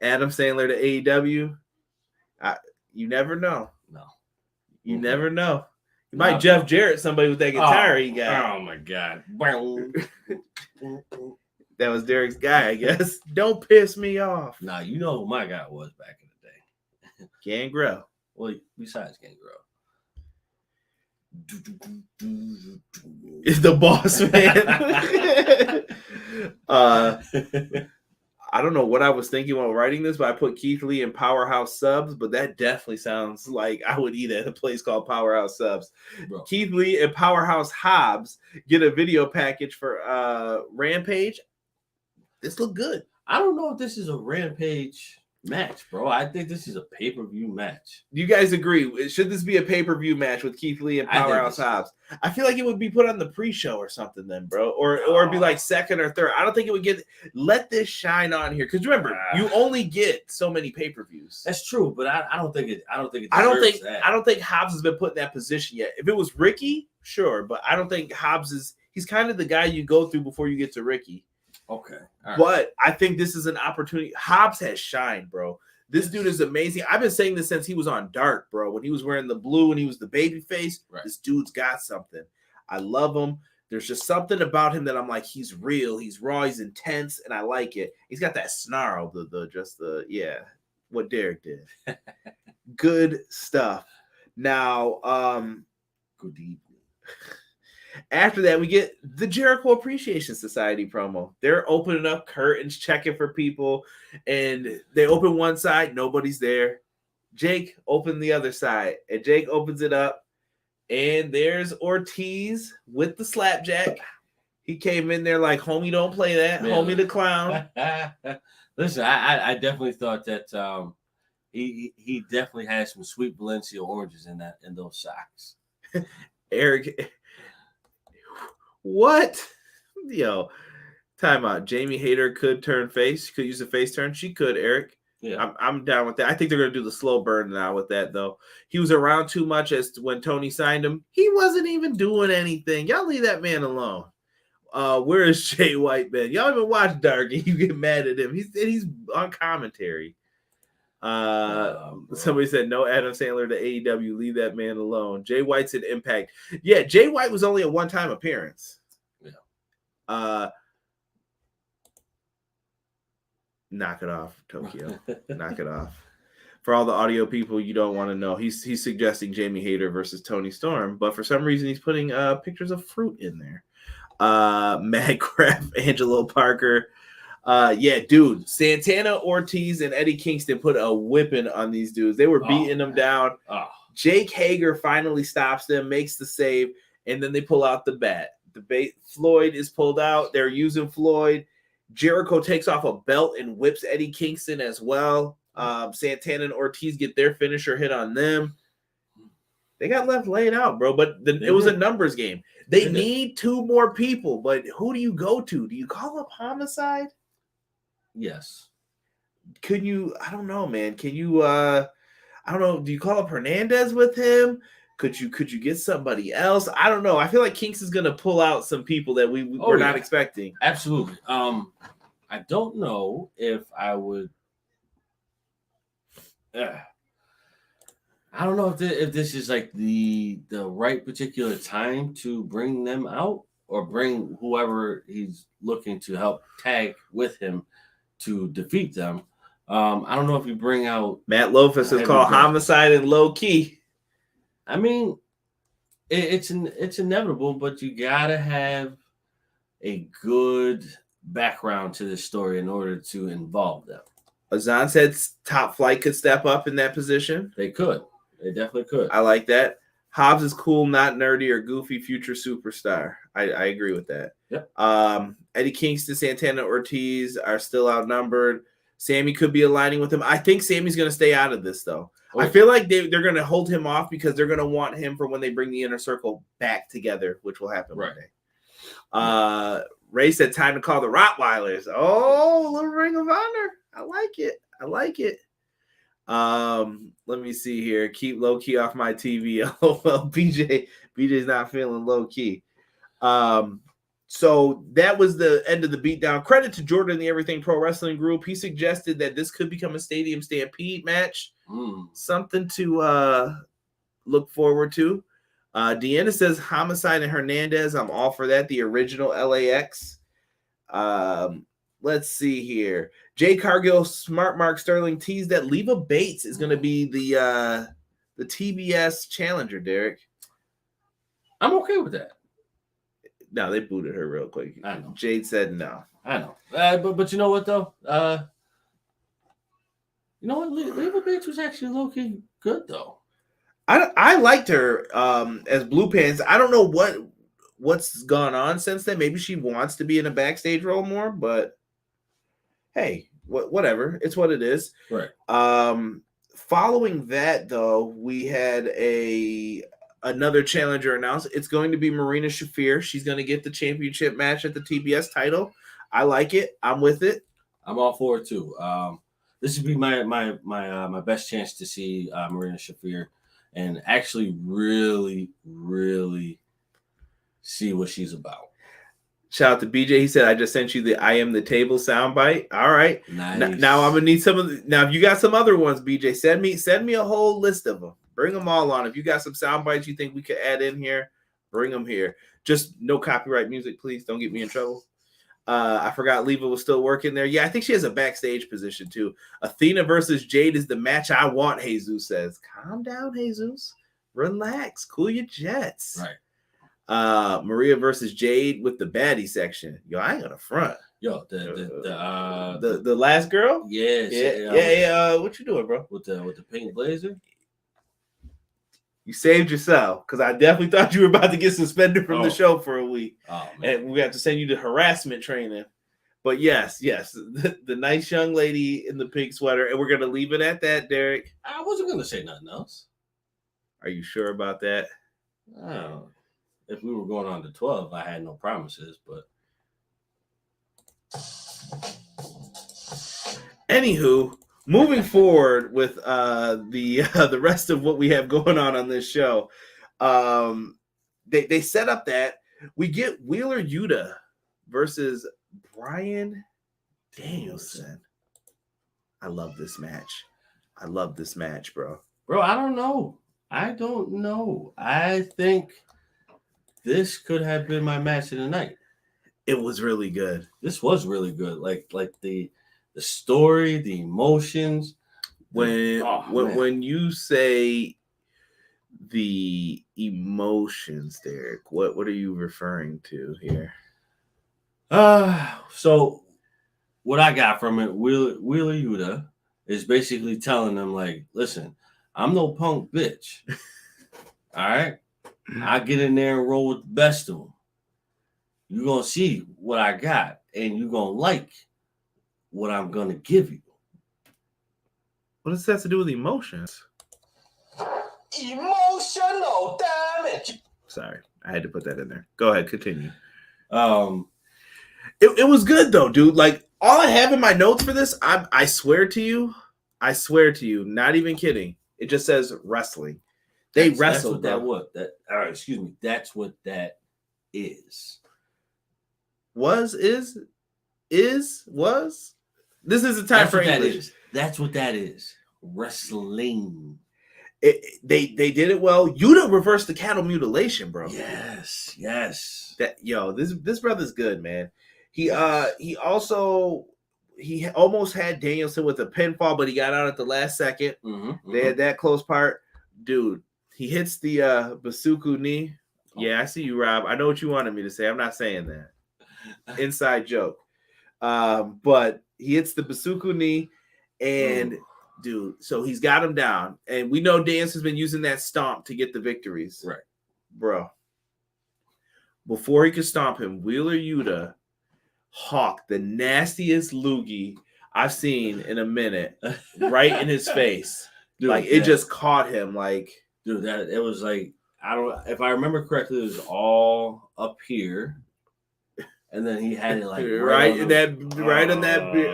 Adam Sandler to AEW. You never know. No. You never know. You might Jeff Jarrett somebody with that guitar he got. Oh my God. That was Derek's guy, I guess. Don't piss me off. Nah, you know who my guy was back in the day. Gangrel. Well, besides Gangrel. Is the boss man. I don't know what I was thinking while writing this, but I put Keith Lee in Powerhouse Subs, but that definitely sounds like I would eat at a place called Powerhouse Subs. Bro. Keith Lee and Powerhouse Hobbs get a video package for Rampage. This looked good. I don't know if this is a Rampage match, bro. I think this is a pay-per-view match. You guys agree? Should this be a pay-per-view match with Keith Lee and Powerhouse Hobbs? I feel like it would be put on the pre-show or something then, bro. Or it'd be like second or third. I don't think it would let this shine on here. Because remember, you only get so many pay-per-views. That's true, but I don't think it I don't think Hobbs has been put in that position yet. If it was Ricky, sure, but I don't think he's kind of the guy you go through before you get to Ricky. Okay. But I think this is an opportunity. Hobbs has shined, bro. This dude is amazing. I've been saying this since he was on Dark, bro. When he was wearing the blue and he was the baby face, This dude's got something. I love him. There's just something about him that I'm like, he's real, he's raw, he's intense, and I like it. He's got that snarl, what Derek did. Good stuff. Now, good evening. After that, we get the Jericho Appreciation Society promo. They're opening up curtains, checking for people, and they open one side, nobody's there. Jake opened the other side, and Jake opens it up, and there's Ortiz with the slapjack. He came in there like, homie, don't play that. Man. Homie the clown. Listen, I definitely thought that he definitely had some sweet Valencia oranges in those socks. Eric... What? Yo, time out. Jamie Hayter could turn face. She could use a face turn. She could, Eric. Yeah. I'm down with that. I think they're going to do the slow burn now with that, though. He was around too much as to when Toni signed him. He wasn't even doing anything. Y'all leave that man alone. Where is Jay White been? Y'all even watch Dark and you get mad at him. He's on commentary. Somebody said no Adam Sandler to AEW. Leave that man alone. Jay White's an Impact. Yeah, Jay White was only a one-time appearance. Yeah. Knock it off, Tokyo. Knock it off. For all the audio people, you don't want to know. He's suggesting Jamie Hayter versus Toni Storm, but for some reason he's putting pictures of fruit in there. Mad Crap, Angelo Parker. Yeah, dude. Santana, Ortiz, and Eddie Kingston put a whipping on these dudes. They were beating them down. Oh. Jake Hager finally stops them, makes the save, and then they pull out the bat. Floyd is pulled out. They're using Floyd. Jericho takes off a belt and whips Eddie Kingston as well. Santana and Ortiz get their finisher hit on them. They got left laying out, bro. But it was a numbers game. They need 2 more people, but who do you go to? Do you call up Homicide? Yes. Could you? I don't know, man. Can you? I don't know. Do you call up Hernandez with him? Could you get somebody else? I don't know. I feel like Kinks is gonna pull out some people that we're not expecting. Absolutely. I don't know if I would. I don't know if this is like the right particular time to bring them out or bring whoever he's looking to help tag with him to defeat them. I don't know if you bring out Matt Lofus is called Homicide and Low Key. I mean, it's inevitable, but you gotta have a good background to this story in order to involve them. Azan said Top Flight could step up in that position. They could. They definitely could. I like that. Hobbs is cool, not nerdy or goofy, future superstar. I agree with that. Yep. Eddie Kingston, Santana, Ortiz are still outnumbered. Sammy could be aligning with him. I think Sammy's going to stay out of this, though. Okay. I feel like they're going to hold him off because they're going to want him for when they bring the Inner Circle back together, which will happen one day. Ray said time to call the Rottweilers. Oh, little Ring of Honor. I like it. Let me see here. Keep low key off my TV. Oh well, BJ's not feeling low key. So that was the end of the beatdown. Credit to Jordan and the Everything Pro Wrestling Group. He suggested that this could become a Stadium Stampede match. Something to look forward to. Deanna says Homicide and Hernandez. I'm all for that. The original LAX. Let's see here. Jay Cargill, Smart Mark Sterling teased that Leva Bates is going to be the TBS challenger, Derek. I'm okay with that. No, they booted her real quick. I know. Jade said no. I know. But you know what, though? You know what? Leva Bates was actually low-key good, though. I liked her as Blue Pants. I don't know what's gone on since then. Maybe she wants to be in a backstage role more, but hey, whatever. It's what it is. Right. Following that, though, we had another challenger announced. It's going to be Marina Shafir. She's going to get the championship match at the TBS title. I like it. I'm with it. I'm all for it too. This would be my best chance to see Marina Shafir and actually really, really see what she's about. Shout out to BJ. He said, I just sent you the I Am the Table soundbite. All right. Nice. Now I'm going to need some of now, if you got some other ones, BJ, send me a whole list of them. Bring them all on. If you got some sound bites you think we could add in here, bring them here. Just no copyright music, please. Don't get me in trouble. I forgot Leva was still working there. Yeah, I think she has a backstage position too. Athena versus Jade is the match I want, Jesus says. Calm down, Jesus. Relax. Cool your jets. Right. Maria versus Jade with the baddie section. Yo, I ain't gonna front. Yo, the last girl? Yes. Yeah. What you doing, bro? With the pink blazer? You saved yourself because I definitely thought you were about to get suspended from the show for a week. Oh, man. And we have to send you to harassment training. But yes, the nice young lady in the pink sweater. And we're going to leave it at that, Derek. I wasn't going to say nothing else. Are you sure about that? Oh, if we were going on to 12, I had no promises, but. Anywho, moving forward with the rest of what we have going on this show, they set up that we get Wheeler Yuta versus Bryan Danielson. I love this match, bro. Bro, I don't know. I think this could have been my match of the night. It was really good. This was really good. Like the story, the emotions. When you say the emotions, Derek, what are you referring to here? So what I got from it, Wheeler Yuta is basically telling them, like, listen, I'm no punk bitch. All right? I get in there and roll with the best of them. You're going to see what I got, and you're going to like what I'm going to give you. What does that have to do with emotions? Emotional damage. Sorry, I had to put that in there. Go ahead, continue. It was good though, dude. Like all I have in my notes for this, I swear to you, not even kidding. It just says wrestling. They wrestled. That's what That's what that is. Was. This is a time for English. That's what that is. Wrestling. They did it well. Yuda reversed the cattle mutilation, bro. Yes. This brother's good, man. He almost had Danielson with a pinfall, but he got out at the last second. They had that close part, dude. He hits the Basuku knee. Yeah, I see you, Rob. I know what you wanted me to say. I'm not saying that. Inside joke. But he hits the Basuku knee, and dude, so he's got him down. And we know Dance has been using that stomp to get the victories. Right. Bro. Before he could stomp him, Wheeler Yuta hawked the nastiest loogie I've seen in a minute right in his face. Dude, like it just caught him. Like, dude, that it was like, I don't, if I remember correctly, it was all up here. And then he had it like right in that.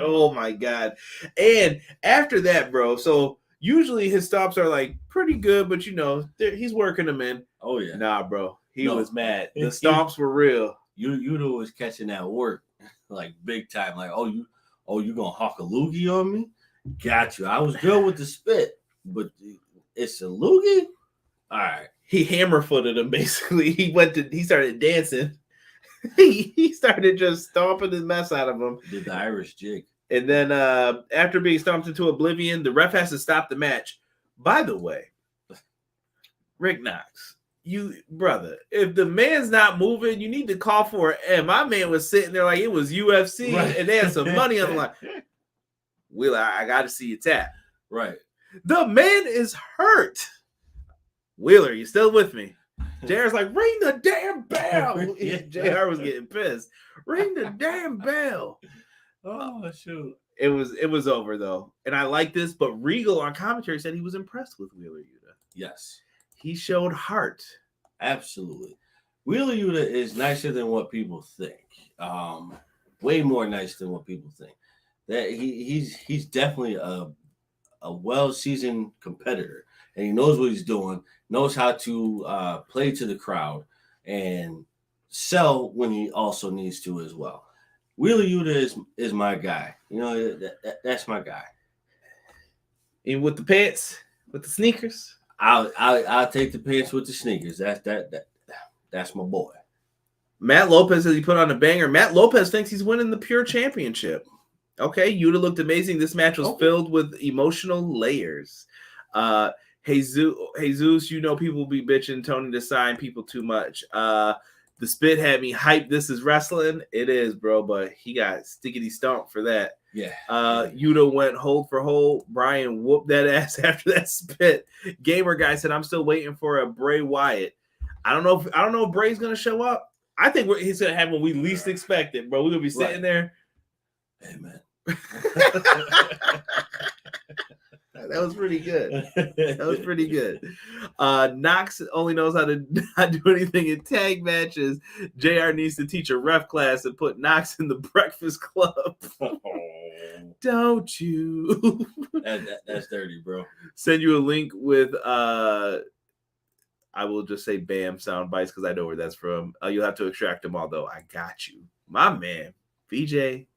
Oh my god! And after that, bro. So usually his stops are like pretty good, but he's working them in. Oh yeah. Nah, bro. He was mad. The stomps were real. Yuda was catching that work like big time. Like, you gonna hawk a loogie on me? Got you. I was good with the spit, but it's a loogie. All right. He hammer-footed him basically. He started dancing. He started just stomping the mess out of him. Did the Irish jig. And then after being stomped into oblivion, the ref has to stop the match. By the way, Rick Knox, brother, if the man's not moving, you need to call for it. And my man was sitting there like it was UFC, right. And they had some money on the line. Wheeler, I got to see you tap. Right. The man is hurt. Wheeler, you still with me? JR's like, ring the damn bell. JR was getting pissed. Ring the damn bell. Oh, shoot. It was over, though. And I like this, but Regal on commentary said he was impressed with Wheeler Yuta. Yes. He showed heart. Absolutely. Wheeler Yuta is nicer than what people think. Way more nice than what people think. That he's definitely a well-seasoned competitor. And he knows what he's doing, knows how to play to the crowd and sell when he also needs to as well. Wheeler Yuta is my guy. That's my guy. And with the pants, with the sneakers, I'll take the pants with the sneakers. That's my boy. Matt Lopez says he put on a banger. Matt Lopez thinks he's winning the Pure Championship. Okay, Yuta looked amazing. This match was filled with emotional layers. Jesus, people be bitching Toni to sign people too much. The spit had me hyped. This is wrestling. It is, bro, but he got stickity stomp for that. Yeah. Yuta went hold for hold. Brian whooped that ass after that spit. Gamer guy said, I'm still waiting for a Bray Wyatt. I don't know if Bray's gonna show up. I think he's gonna have when we least expect it, bro. We're gonna be sitting there. Hey man. That was pretty good. Knox only knows how to not do anything in tag matches. JR needs to teach a ref class and put Knox in the Breakfast Club. Don't you? That's dirty, bro. Send you a link with I will just say BAM sound bites because I know where that's from. You'll have to extract them all though. I got you. My man, BJ,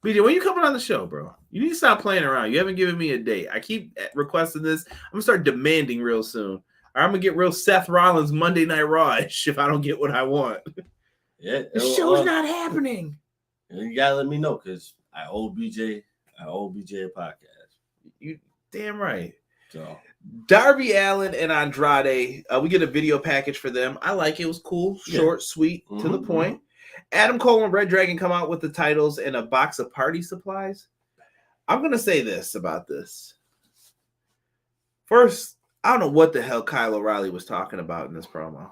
when you coming on the show, bro? You need to stop playing around. You haven't given me a date. I keep requesting this. I'm going to start demanding real soon. Or I'm going to get real Seth Rollins Monday Night Raw-ish if I don't get what I want. Yeah, the show's not happening. You got to let me know because I owe BJ a podcast. You damn right. So Darby Allin and Andrade, we get a video package for them. I like it. It was cool, short, sweet, to the point. Adam Cole and Red Dragon come out with the titles and a box of party supplies. I'm going to say this about this. First, I don't know what the hell Kyle O'Reilly was talking about in this promo.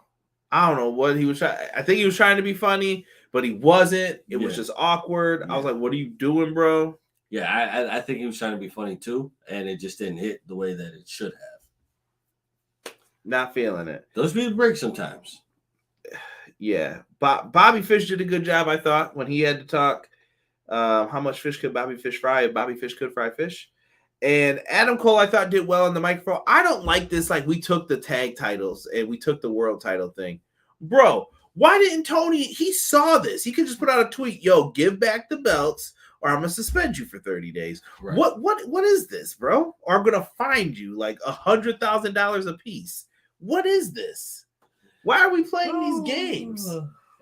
I don't know what he was trying. I think he was trying to be funny, but he wasn't. It was just awkward. I was like, what are you doing, bro? Yeah, I think he was trying to be funny too, and it just didn't hit the way that it should have. Not feeling it. Those people break sometimes. Yeah. Bobby Fish did a good job, I thought, when he had to talk. How much fish could Bobby Fish fry? Bobby Fish could fry fish. And Adam Cole, I thought, did well on the microphone. I don't like this. Like, we took the tag titles and we took the world title thing. Bro, why didn't Tony? He saw this. He could just put out a tweet. Yo, give back the belts or I'm going to suspend you for 30 days. Right. What is this, bro? Or I'm going to find you like $100,000 a piece. What is this? Why are we playing these games?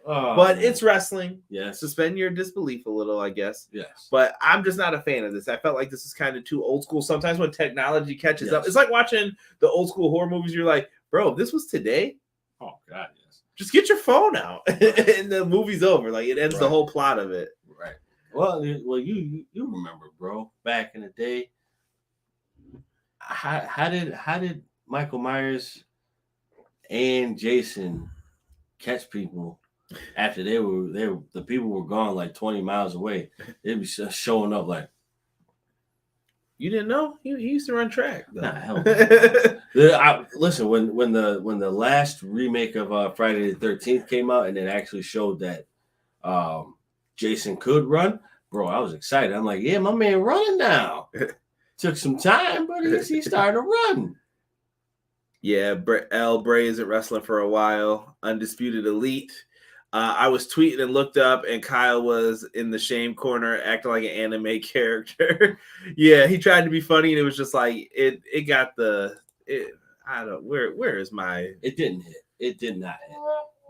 But it's wrestling. Yeah. Suspend your disbelief a little, I guess. Yes. But I'm just not a fan of this. I felt like this is kind of too old school. Sometimes when technology catches up, it's like watching the old school horror movies. You're like, bro, if this was today. Oh, God, yes. Just get your phone out and the movie's over. Like, it ends the whole plot of it. Right. Well, you remember, bro, back in the day, how did Michael Myers and Jason catch people after the people were gone like 20 miles away? They'd be showing up like, you didn't know? He used to run track. Nah, hell. Listen, when the last remake of Friday the 13th came out and it actually showed that Jason could run, bro, I was excited. I'm like, yeah, my man running now. Took some time, but he's starting to run. Yeah, Bray isn't wrestling for a while. Undisputed Elite. I was tweeting and looked up, and Kyle was in the shame corner acting like an anime character. Yeah, he tried to be funny, and it was just like it got the. I don't. Where is my? It didn't hit. It did not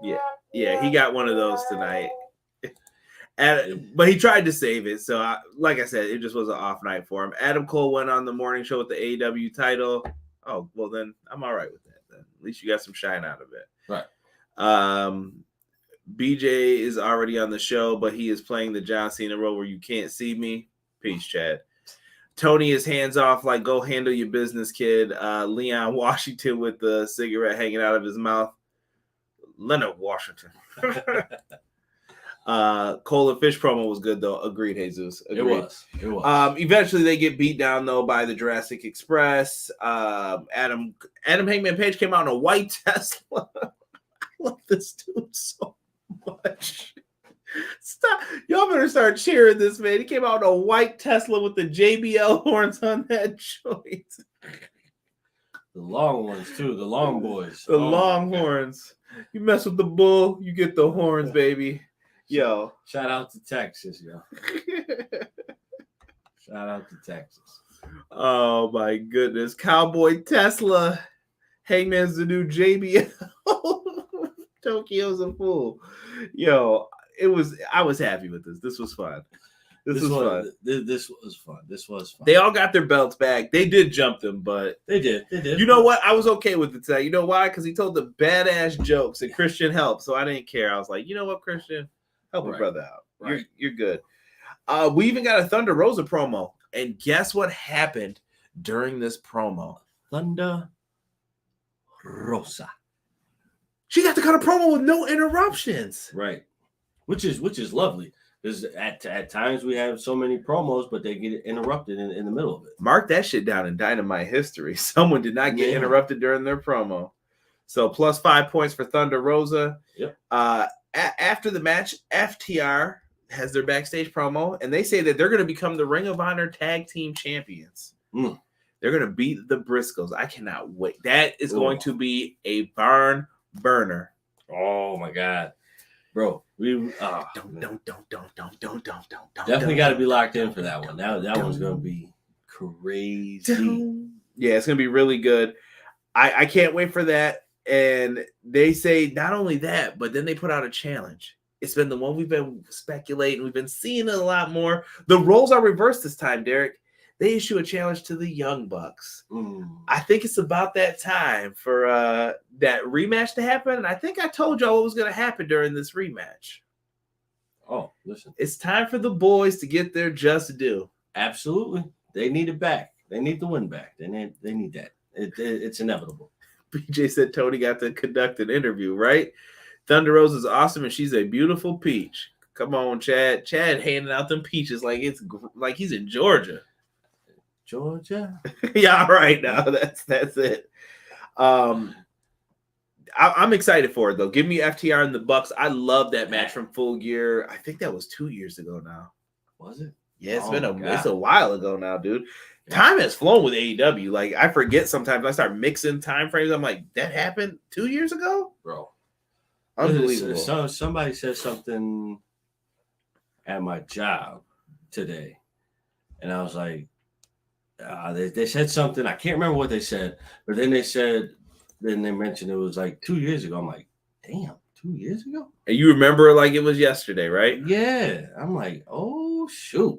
hit. Yeah. He got one of those tonight. But he tried to save it. So, like I said, it just was an off night for him. Adam Cole went on the morning show with the AEW title. Oh, well, then I'm all right with that. Then at least you got some shine out of it. Right. BJ is already on the show, but he is playing the John Cena role where you can't see me. Peace, Chad. Tony is hands off, like, go handle your business, kid. Leon Washington with the cigarette hanging out of his mouth. Leonard Washington. Cole and Fish promo was good, though. Agreed, Jesus. Agreed. It was. Eventually, they get beat down, though, by the Jurassic Express. Adam Hangman Page came out in a white Tesla. I love this dude so much. Stop. Y'all better start cheering this, man. He came out in a white Tesla with the JBL horns on that joint. The long ones, too. The long boys. The long horns. You mess with the bull, you get the horns, baby. Yo. Shout out to Texas, yo. Shout out to Texas. Oh, my goodness. Cowboy Tesla. Hangman's the new JBL. Tokyo's a fool. Yo, I was happy with this. This was fun. This was fun. They all got their belts back. They did jump them, but they did. You know what? I was okay with it today. You know why? Because he told the badass jokes and Christian helped, so I didn't care. I was like, you know what, Christian? Help your brother out. Right. You're good. We even got a Thunder Rosa promo. And guess what happened during this promo? Thunder Rosa. She got to cut a promo with no interruptions. Right. Which is lovely. Because at times we have so many promos, but they get interrupted in the middle of it. Mark that shit down in Dynamite history. Someone did not get interrupted during their promo. So plus 5 points for Thunder Rosa. Yep. After the match, FTR has their backstage promo, and they say that they're going to become the Ring of Honor Tag Team Champions. They're going to beat the Briscoes. I cannot wait. That is going to be a barn burner. Oh my God, bro! We don't. Definitely got to be locked in for that one. That one's going to be crazy. Yeah, it's going to be really good. I can't wait for that. And they say not only that, but then they put out a challenge. It's been the one we've been speculating. We've been seeing it a lot more. The roles are reversed this time, Derek. They issue a challenge to the Young Bucks. I think it's about that time for that rematch to happen. And I think I told y'all what was going to happen during this rematch. Oh, listen. It's time for the boys to get their just due. Absolutely. They need it back. They need the win back. They need that. It's inevitable. BJ said Toni got to conduct an interview, right? Thunder Rose is awesome, and she's a beautiful peach. Come on, Chad. Chad handing out them peaches like it's like he's in Georgia. Georgia. Yeah, all right. Now that's it. I'm excited for it though. Give me FTR and the Bucks. I love that match from Full Gear. I think that was 2 years ago now. Was it? Yeah, it's a while ago now, dude. Time has flown with AEW. Like I forget sometimes. I start mixing time frames. I'm like, that happened 2 years ago, bro. Unbelievable. Somebody said something at my job today, and I was like, they said something. I can't remember what they said, but then they mentioned it was like 2 years ago. I'm like, damn, 2 years ago? And you remember like it was yesterday, right? Yeah. I'm like, oh shoot.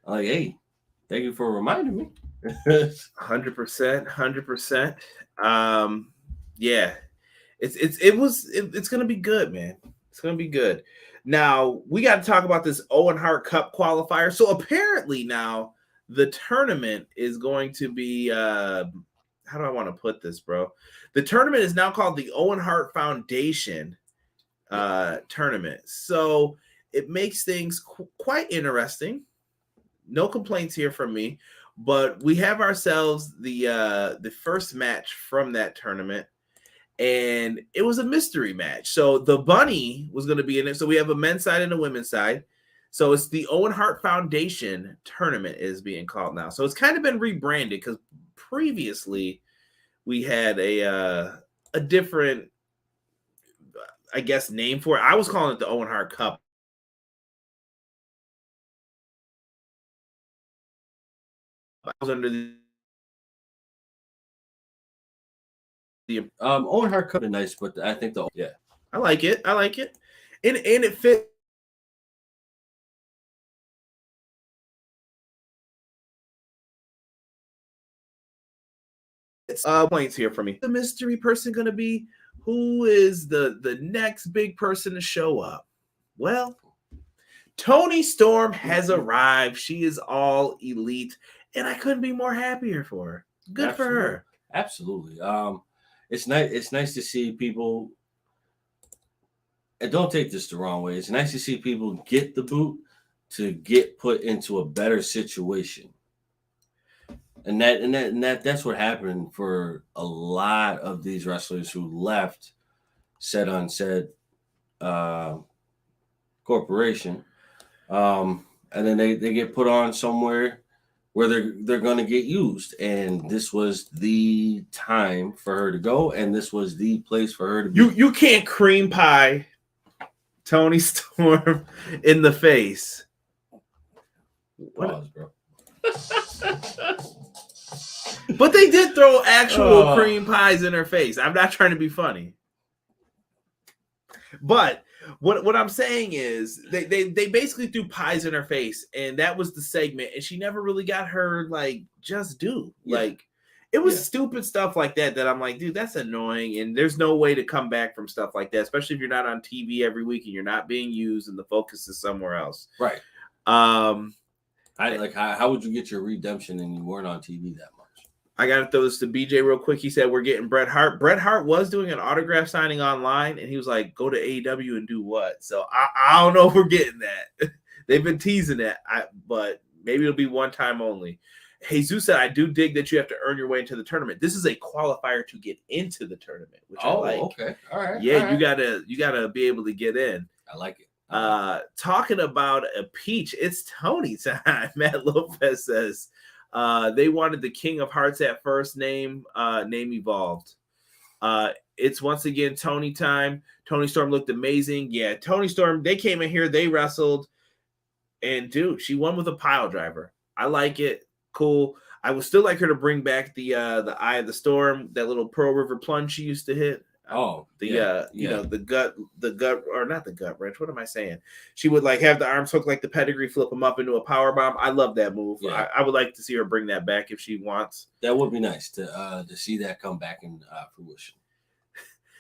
I'm like, hey, thank you for reminding me. 100%. Yeah. It's gonna be good, man. It's gonna be good. Now we got to talk about this Owen Hart Cup qualifier. So apparently now the tournament is going to be how do I want to put this, bro? The tournament is now called the Owen Hart Foundation tournament. So it makes things quite interesting. No complaints here from me, but we have ourselves the first match from that tournament. And it was a mystery match. So the bunny was going to be in it. So we have a men's side and a women's side. So it's the Owen Hart Foundation tournament is being called now. So it's kind of been rebranded because previously we had a different, I guess, name for it. I was calling it the Owen Hart Cup. I was under the Owen Hart Cup is nice, but I think I like it. And it fits. Points here for me. The mystery person going to be who is the next big person to show up? Well, Toni Storm has arrived. She is all elite, and I couldn't be more happier for her. Good for her. Absolutely. It's nice to see people, and don't take this the wrong way. It's nice to see people get the boot to get put into a better situation. And that's what happened for a lot of these wrestlers who left said unsaid corporation. And then they get put on somewhere where they're going to get used. And this was the time for her to go, and this was the place for her to be. You can't cream pie Toni Storm in the face. Pause, bro. But they did throw actual cream pies in her face. I'm not trying to be funny. But what I'm saying is they basically threw pies in her face, and that was the segment, and she never really got her like just due. Yeah. Like it was stupid stuff like that I'm like, dude, that's annoying, and there's no way to come back from stuff like that, especially if you're not on TV every week and you're not being used and the focus is somewhere else. Right. How would you get your redemption and you weren't on TV that much? I got to throw this to BJ real quick. He said, we're getting Bret Hart. Bret Hart was doing an autograph signing online, and he was like, go to AEW and do what? So I don't know if we're getting that. They've been teasing that, but maybe it'll be one time only. Jesus said, I do dig that you have to earn your way into the tournament. This is a qualifier to get into the tournament, which I like. Okay. All right. Yeah, all right. You gotta be able to get in. I like it. Talking about a peach, it's Toni time. Matt Lopez says they wanted the King of Hearts at first. Name evolved. It's once again Toni time. Toni Storm looked amazing. Yeah, Toni Storm, they came in here, they wrestled, and dude, she won with a pile driver. I like it. Cool. I would still like her to bring back the Eye of the Storm, that little Pearl River plunge she used to hit. The gut, or not the gut wrench. What am I saying? She would like have the arms hooked like the pedigree, flip them up into a power bomb. I love that move. Yeah. I would like to see her bring that back if she wants. That would be nice to see that come back in fruition.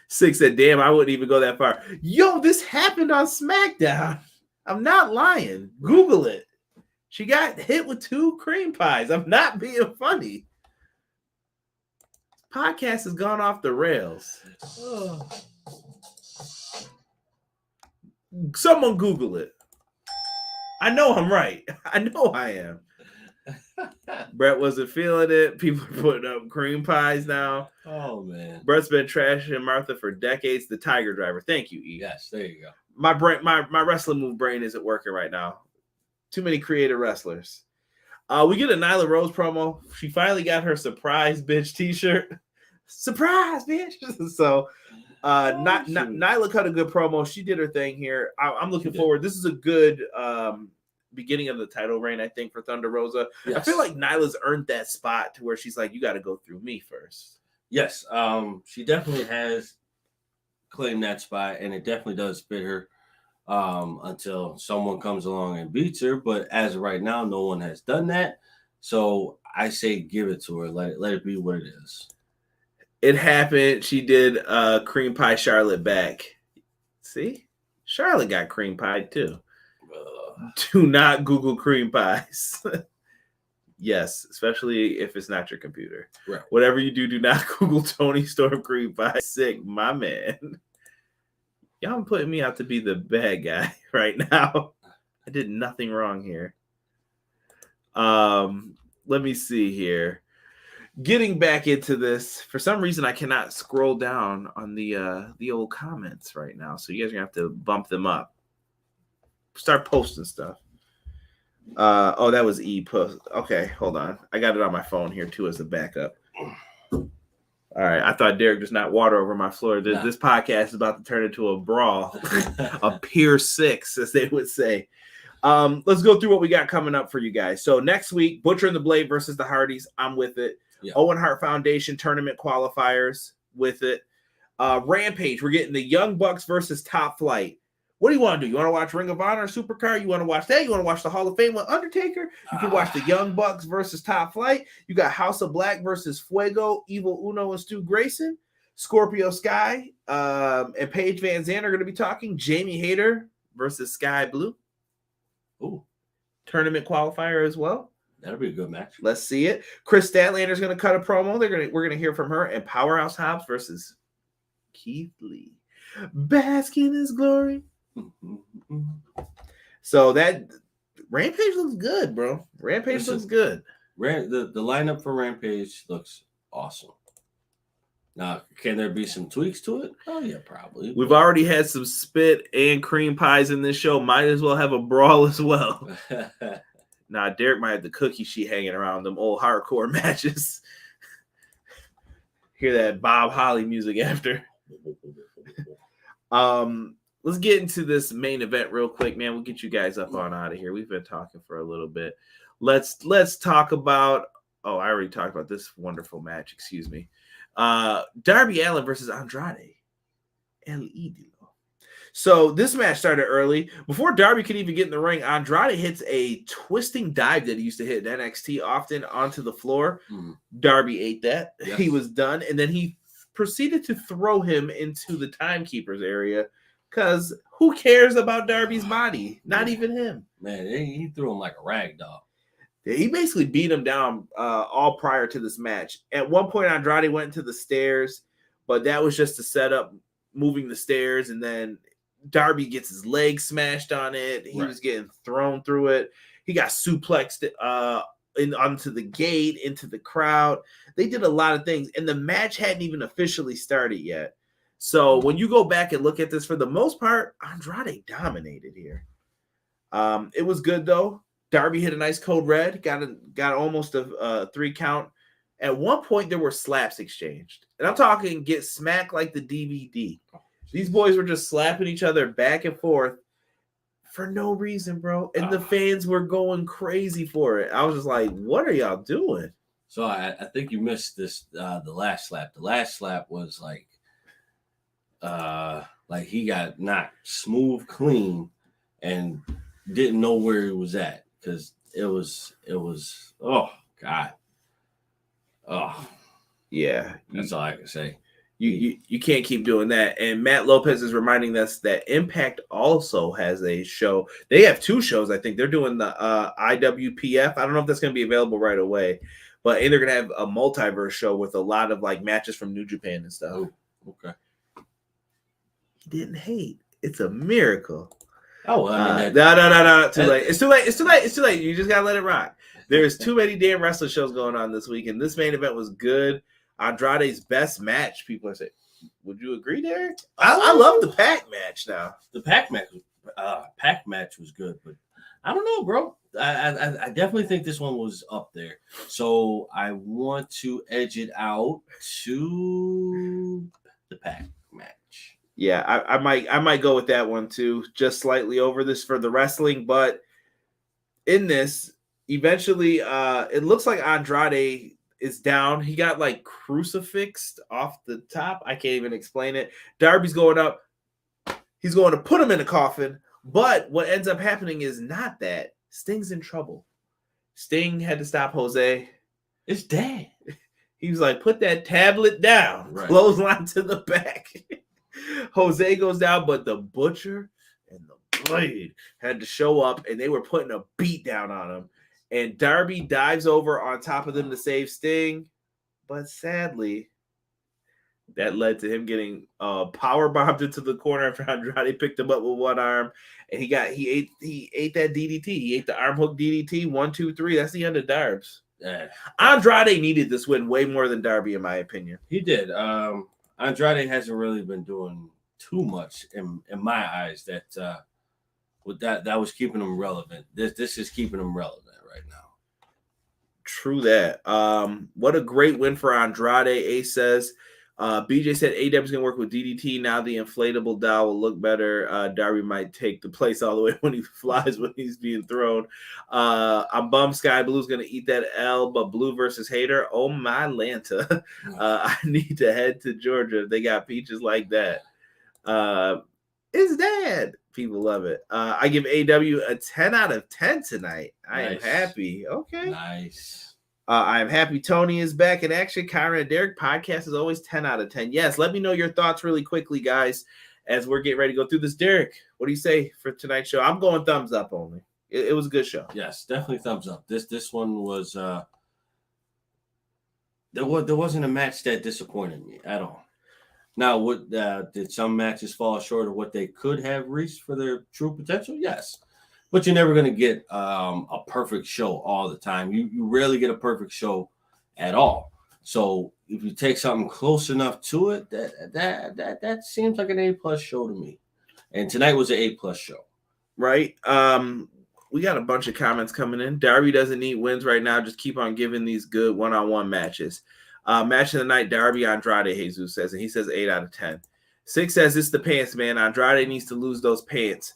Six said, "Damn, I wouldn't even go that far." Yo, this happened on SmackDown. I'm not lying. Google it. She got hit with 2 cream pies. I'm not being funny. This podcast has gone off the rails. Oh. Someone Google it. I know I'm right. I know I am. Bret wasn't feeling it. People are putting up cream pies now. Oh, man. Bret's been trashing Martha for decades. The Tiger Driver. Thank you, E. Yes, there you go. My brain, my wrestling move brain isn't working right now. Too many creative wrestlers. We get a Nyla Rose promo. She finally got her surprise bitch t-shirt. Surprise, bitch. So Nyla cut a good promo. She did her thing here. I'm looking forward. This is a good beginning of the title reign, I think, for Thunder Rosa. Yes. I feel like Nyla's earned that spot to where she's like, you got to go through me first. Yes, she definitely has claimed that spot, and it definitely does fit her until someone comes along and beats her. But as of right now, no one has done that. So I say give it to her. Let it be what it is. It happened. She did cream pie Charlotte back. See? Charlotte got cream pie too. Do not Google cream pies. Yes, especially if it's not your computer. Right. Whatever you do not Google Toni Storm cream pie. Sick, my man. Y'all putting me out to be the bad guy right now. I did nothing wrong here. Let me see here. Getting back into this, for some reason I cannot scroll down on the old comments right now, so you guys are gonna have to bump them up. Start posting stuff. Oh, that was E post. Okay, hold on. I got it on my phone here too as a backup. All right, I thought Derek just knocked water over my floor. This podcast is about to turn into a brawl, a Pier 6, as they would say. Let's go through what we got coming up for you guys. So next week, Butcher and the Blade versus the Hardys. I'm with it. Yeah. Owen Hart Foundation tournament qualifiers with it. Rampage, we're getting the Young Bucks versus Top Flight. What do you want to do? You want to watch Ring of Honor, Supercard? You want to watch that? You want to watch the Hall of Fame with Undertaker? You can watch the Young Bucks versus Top Flight. You got House of Black versus Fuego, Evil Uno and Stu Grayson. Scorpio Sky and Paige Van Zandt are going to be talking. Jamie Hayter versus Sky Blue. Ooh. Tournament qualifier as well. That'll be a good match. Let's see it. Chris Statlander's going to cut a promo. We're going to hear from her. And Powerhouse Hobbs versus Keith Lee. Bask in his glory. So that Rampage looks good, bro. Rampage looks good. The lineup for Rampage looks awesome. Now, can there be some tweaks to it? Oh, yeah, probably. We've already had some spit and cream pies in this show. Might as well have a brawl as well. Nah, Derek might have the cookie sheet hanging around them old hardcore matches. Hear that Bob Holly music after. Let's get into this main event real quick, man. We'll get you guys up on out of here. We've been talking for a little bit. Let's talk about. Oh, I already talked about this wonderful match. Excuse me. Darby Allin versus Andrade El Idolo. So this match started early. Before Darby could even get in the ring, Andrade hits a twisting dive that he used to hit in NXT often onto the floor. Darby ate that. Yes. He was done. And then he proceeded to throw him into the timekeeper's area because who cares about Darby's body? Not even him. Man, he threw him like a rag doll. He basically beat him down all prior to this match. At one point, Andrade went to the stairs, but that was just to set up moving the stairs. And then Darby gets his leg smashed on it. He was getting thrown through it. He got suplexed onto the gate, into the crowd. They did a lot of things. And the match hadn't even officially started yet. So when you go back and look at this, for the most part, Andrade dominated here. It was good, though. Darby hit a nice code red, got almost a 3 count. At one point, there were slaps exchanged. And I'm talking get smacked like the DVD. These boys were just slapping each other back and forth for no reason, bro. And the fans were going crazy for it. I was just like, what are y'all doing? So I think you missed this, the last slap. The last slap was like he got knocked smooth clean and didn't know where he was at. Because it was oh God. Oh. Yeah. That's all I can say. You can't keep doing that. And Matt Lopez is reminding us that Impact also has a show. They have 2 shows. I think they're doing the IWPF. I don't know if that's going to be available right away, but they're going to have a multiverse show with a lot of like matches from New Japan and stuff. Oh, okay. He didn't hate. It's a miracle. Oh, I mean, no. Too late. It's too late. You just gotta let it rock. There's too many damn wrestling shows going on this week, and this main event was good. Andrade's best match. People are saying, "Would you agree, Derek?" I love the Pac match now. The Pac match was good, but I don't know, bro. I definitely think this one was up there. So I want to edge it out to the Pac match. Yeah, I might go with that one too, just slightly over this for the wrestling. But in this, eventually, it looks like Andrade is down. He got like crucifixed off the top. I can't even explain it. Darby's going up. He's going to put him in a coffin. But what ends up happening is not that. Sting's in trouble. Sting had to stop Jose. It's dead. He was like, put that tablet down. Right. Clothesline to the back. Jose goes down, but the Butcher and the Blade had to show up, and they were putting a beat down on him. And Darby dives over on top of them to save Sting, but sadly, that led to him getting power bombed into the corner after Andrade picked him up with one arm, and he ate that DDT. He ate the arm hook DDT. 1, 2, 3. That's the end of Darbs. Yeah. Andrade needed this win way more than Darby, in my opinion. He did. Andrade hasn't really been doing too much in my eyes that with that was keeping him relevant. This is keeping him relevant right now. True that. What a great win for Andrade. Ace says. BJ said AEW is going to work with DDT. Now the inflatable doll will look better. Darby might take the place all the way when he flies when he's being thrown. I'm bummed Sky Blue's going to eat that L, but Blue versus Hater. Oh, my Lanta. I need to head to Georgia if they got peaches like that. It's dad. People love it. I give AEW a 10 out of 10 tonight. I am happy. Okay. Nice. I am happy Toni is back in action. Kyron and Derek podcast is always 10 out of 10. Yes, let me know your thoughts really quickly, guys, as we're getting ready to go through this. Derek, what do you say for tonight's show? I'm going thumbs up only. It was a good show. Yes, definitely thumbs up. This one was there wasn't a match that disappointed me at all. Now, did some matches fall short of what they could have reached for their true potential? Yes. But you're never going to get a perfect show all the time. You rarely get a perfect show at all. So if you take something close enough to it, that seems like an A+ show to me. And tonight was an A+ show. Right. We got a bunch of comments coming in. Darby doesn't need wins right now. Just keep on giving these good one-on-one matches. Match of the night, Darby Andrade, Jesus says, and he says 8 out of 10. 6 says it's the pants, man. Andrade needs to lose those pants.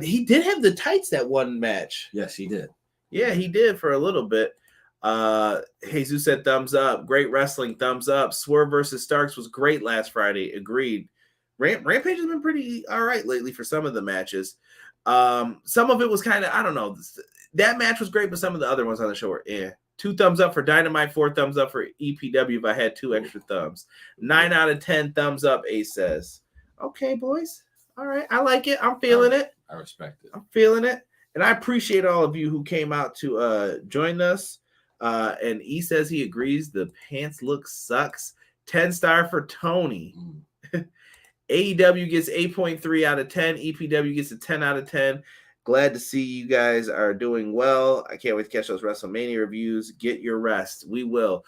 He did have the tights that one match. Yes, he did. Yeah, he did for a little bit. Jesus said thumbs up. Great wrestling, thumbs up. Swerve versus Starks was great last Friday. Agreed. Rampage has been pretty all right lately for some of the matches. Some of it was kind of, I don't know. That match was great, but some of the other ones on the show were 2 thumbs up for Dynamite, 4 thumbs up for EPW if I had 2 extra thumbs. 9 out of 10 thumbs up, Ace says. Okay, boys. All right. I like it. I'm feeling it. I respect it. I'm feeling it. And I appreciate all of you who came out to join us. And he says he agrees. The pants look sucks. 10-star for Toni. AEW gets 8.3 out of 10. EPW gets a 10 out of 10. Glad to see you guys are doing well. I can't wait to catch those WrestleMania reviews. Get your rest. We will.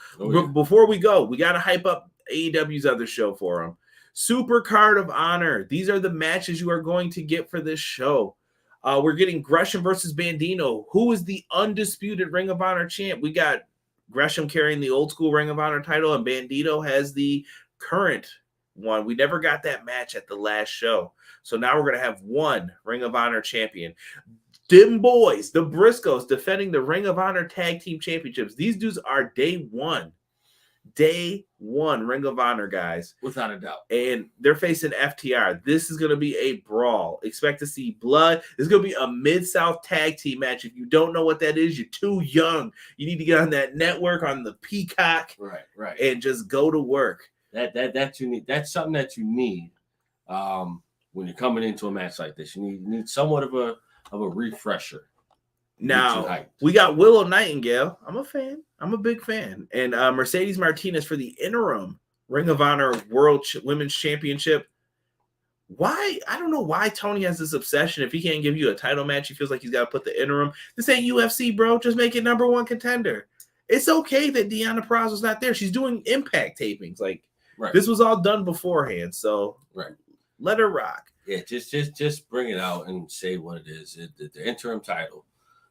Before we go, we got to hype up AEW's other show for them. Super Card of Honor. These are the matches you are going to get for this show. We're getting Gresham versus Bandino. Who is the undisputed Ring of Honor champ? We got Gresham carrying the old school Ring of Honor title, and Bandito has the current one. We never got that match at the last show. So now we're going to have one Ring of Honor champion. Dim boys, the Briscoes, defending the Ring of Honor Tag Team Championships. These dudes are day one Ring of Honor guys. Without a doubt. And they're facing FTR. This is going to be a brawl. Expect to see blood. This is going to be a Mid-South tag team match. If you don't know what that is, you're too young. You need to get on that network, on the Peacock. Right. And just go to work. That you need. That's something that you need when you're coming into a match like this. You need somewhat of a refresher. Now, we got Willow Nightingale. I'm a fan. I'm a big fan. And Mercedes Martinez for the interim Ring of Honor Women's Championship. Why? I don't know why Toni has this obsession. If he can't give you a title match, he feels like he's got to put the interim. This ain't UFC, bro. Just make it number one contender. It's okay that Deonna Purrazzo's not there. She's doing Impact tapings. Like, this was all done beforehand. So let her rock. Yeah, just bring it out and say what it is. The interim title.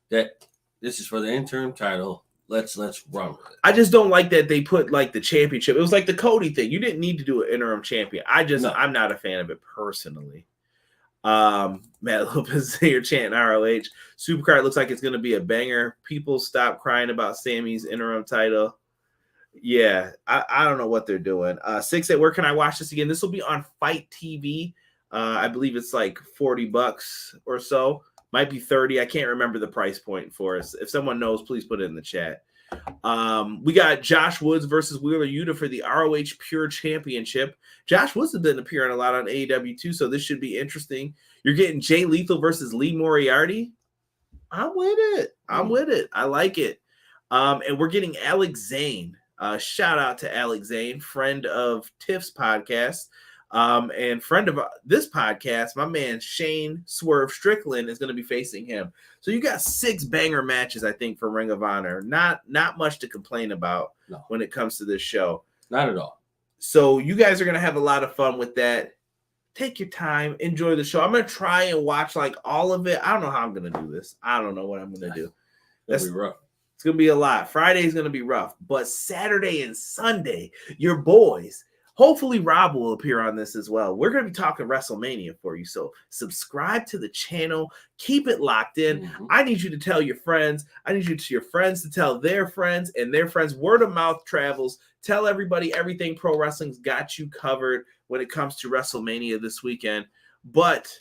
That this is for the interim title. Let's run with it. I just don't like that they put like the championship. It was like the Cody thing. You didn't need to do an interim champion. I'm not a fan of it personally. Matt Lopez here chanting ROH. Supercard looks like it's going to be a banger. People stop crying about Sammy's interim title. Yeah, I don't know what they're doing. 6-8, where can I watch this again? This will be on Fight TV. I believe it's like $40 or so. Might be 30. I can't remember the price point for us. If someone knows, please put it in the chat. We got Josh Woods versus Wheeler Yuta for the ROH Pure Championship. Josh Woods has been appearing a lot on AEW too, so this should be interesting. You're getting Jay Lethal versus Lee Moriarty. I'm with it. I like it. And we're getting Alex Zane. Shout out to Alex Zane, friend of Tiff's podcast. And friend of this podcast, my man Shane Swerve Strickland is going to be facing him. So you got 6 banger matches, I think, for Ring of Honor. Not much to complain about when it comes to this show. Not at all. So you guys are going to have a lot of fun with that. Take your time, enjoy the show. I'm going to try and watch like all of it. I don't know how I'm going to do this. I don't know what I'm going to do. That's be rough. It's going to be a lot. Friday is going to be rough, but Saturday and Sunday, your boys. Hopefully, Rob will appear on this as well. We're going to be talking WrestleMania for you. So subscribe to the channel. Keep it locked in. Mm-hmm. I need you to tell your friends. I need your friends to tell their friends, and their friends. Word of mouth travels. Tell everybody everything pro wrestling's got you covered when it comes to WrestleMania this weekend. But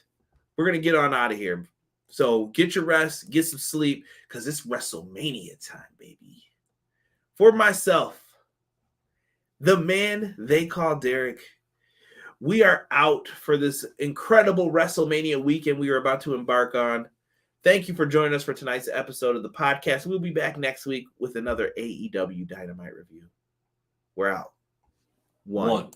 we're going to get on out of here. So get your rest, get some sleep, because it's WrestleMania time, baby. For myself, the man they call Derek, we are out for this incredible WrestleMania weekend we are about to embark on. Thank you for joining us for tonight's episode of the podcast. We'll be back next week with another AEW Dynamite review. We're out. One.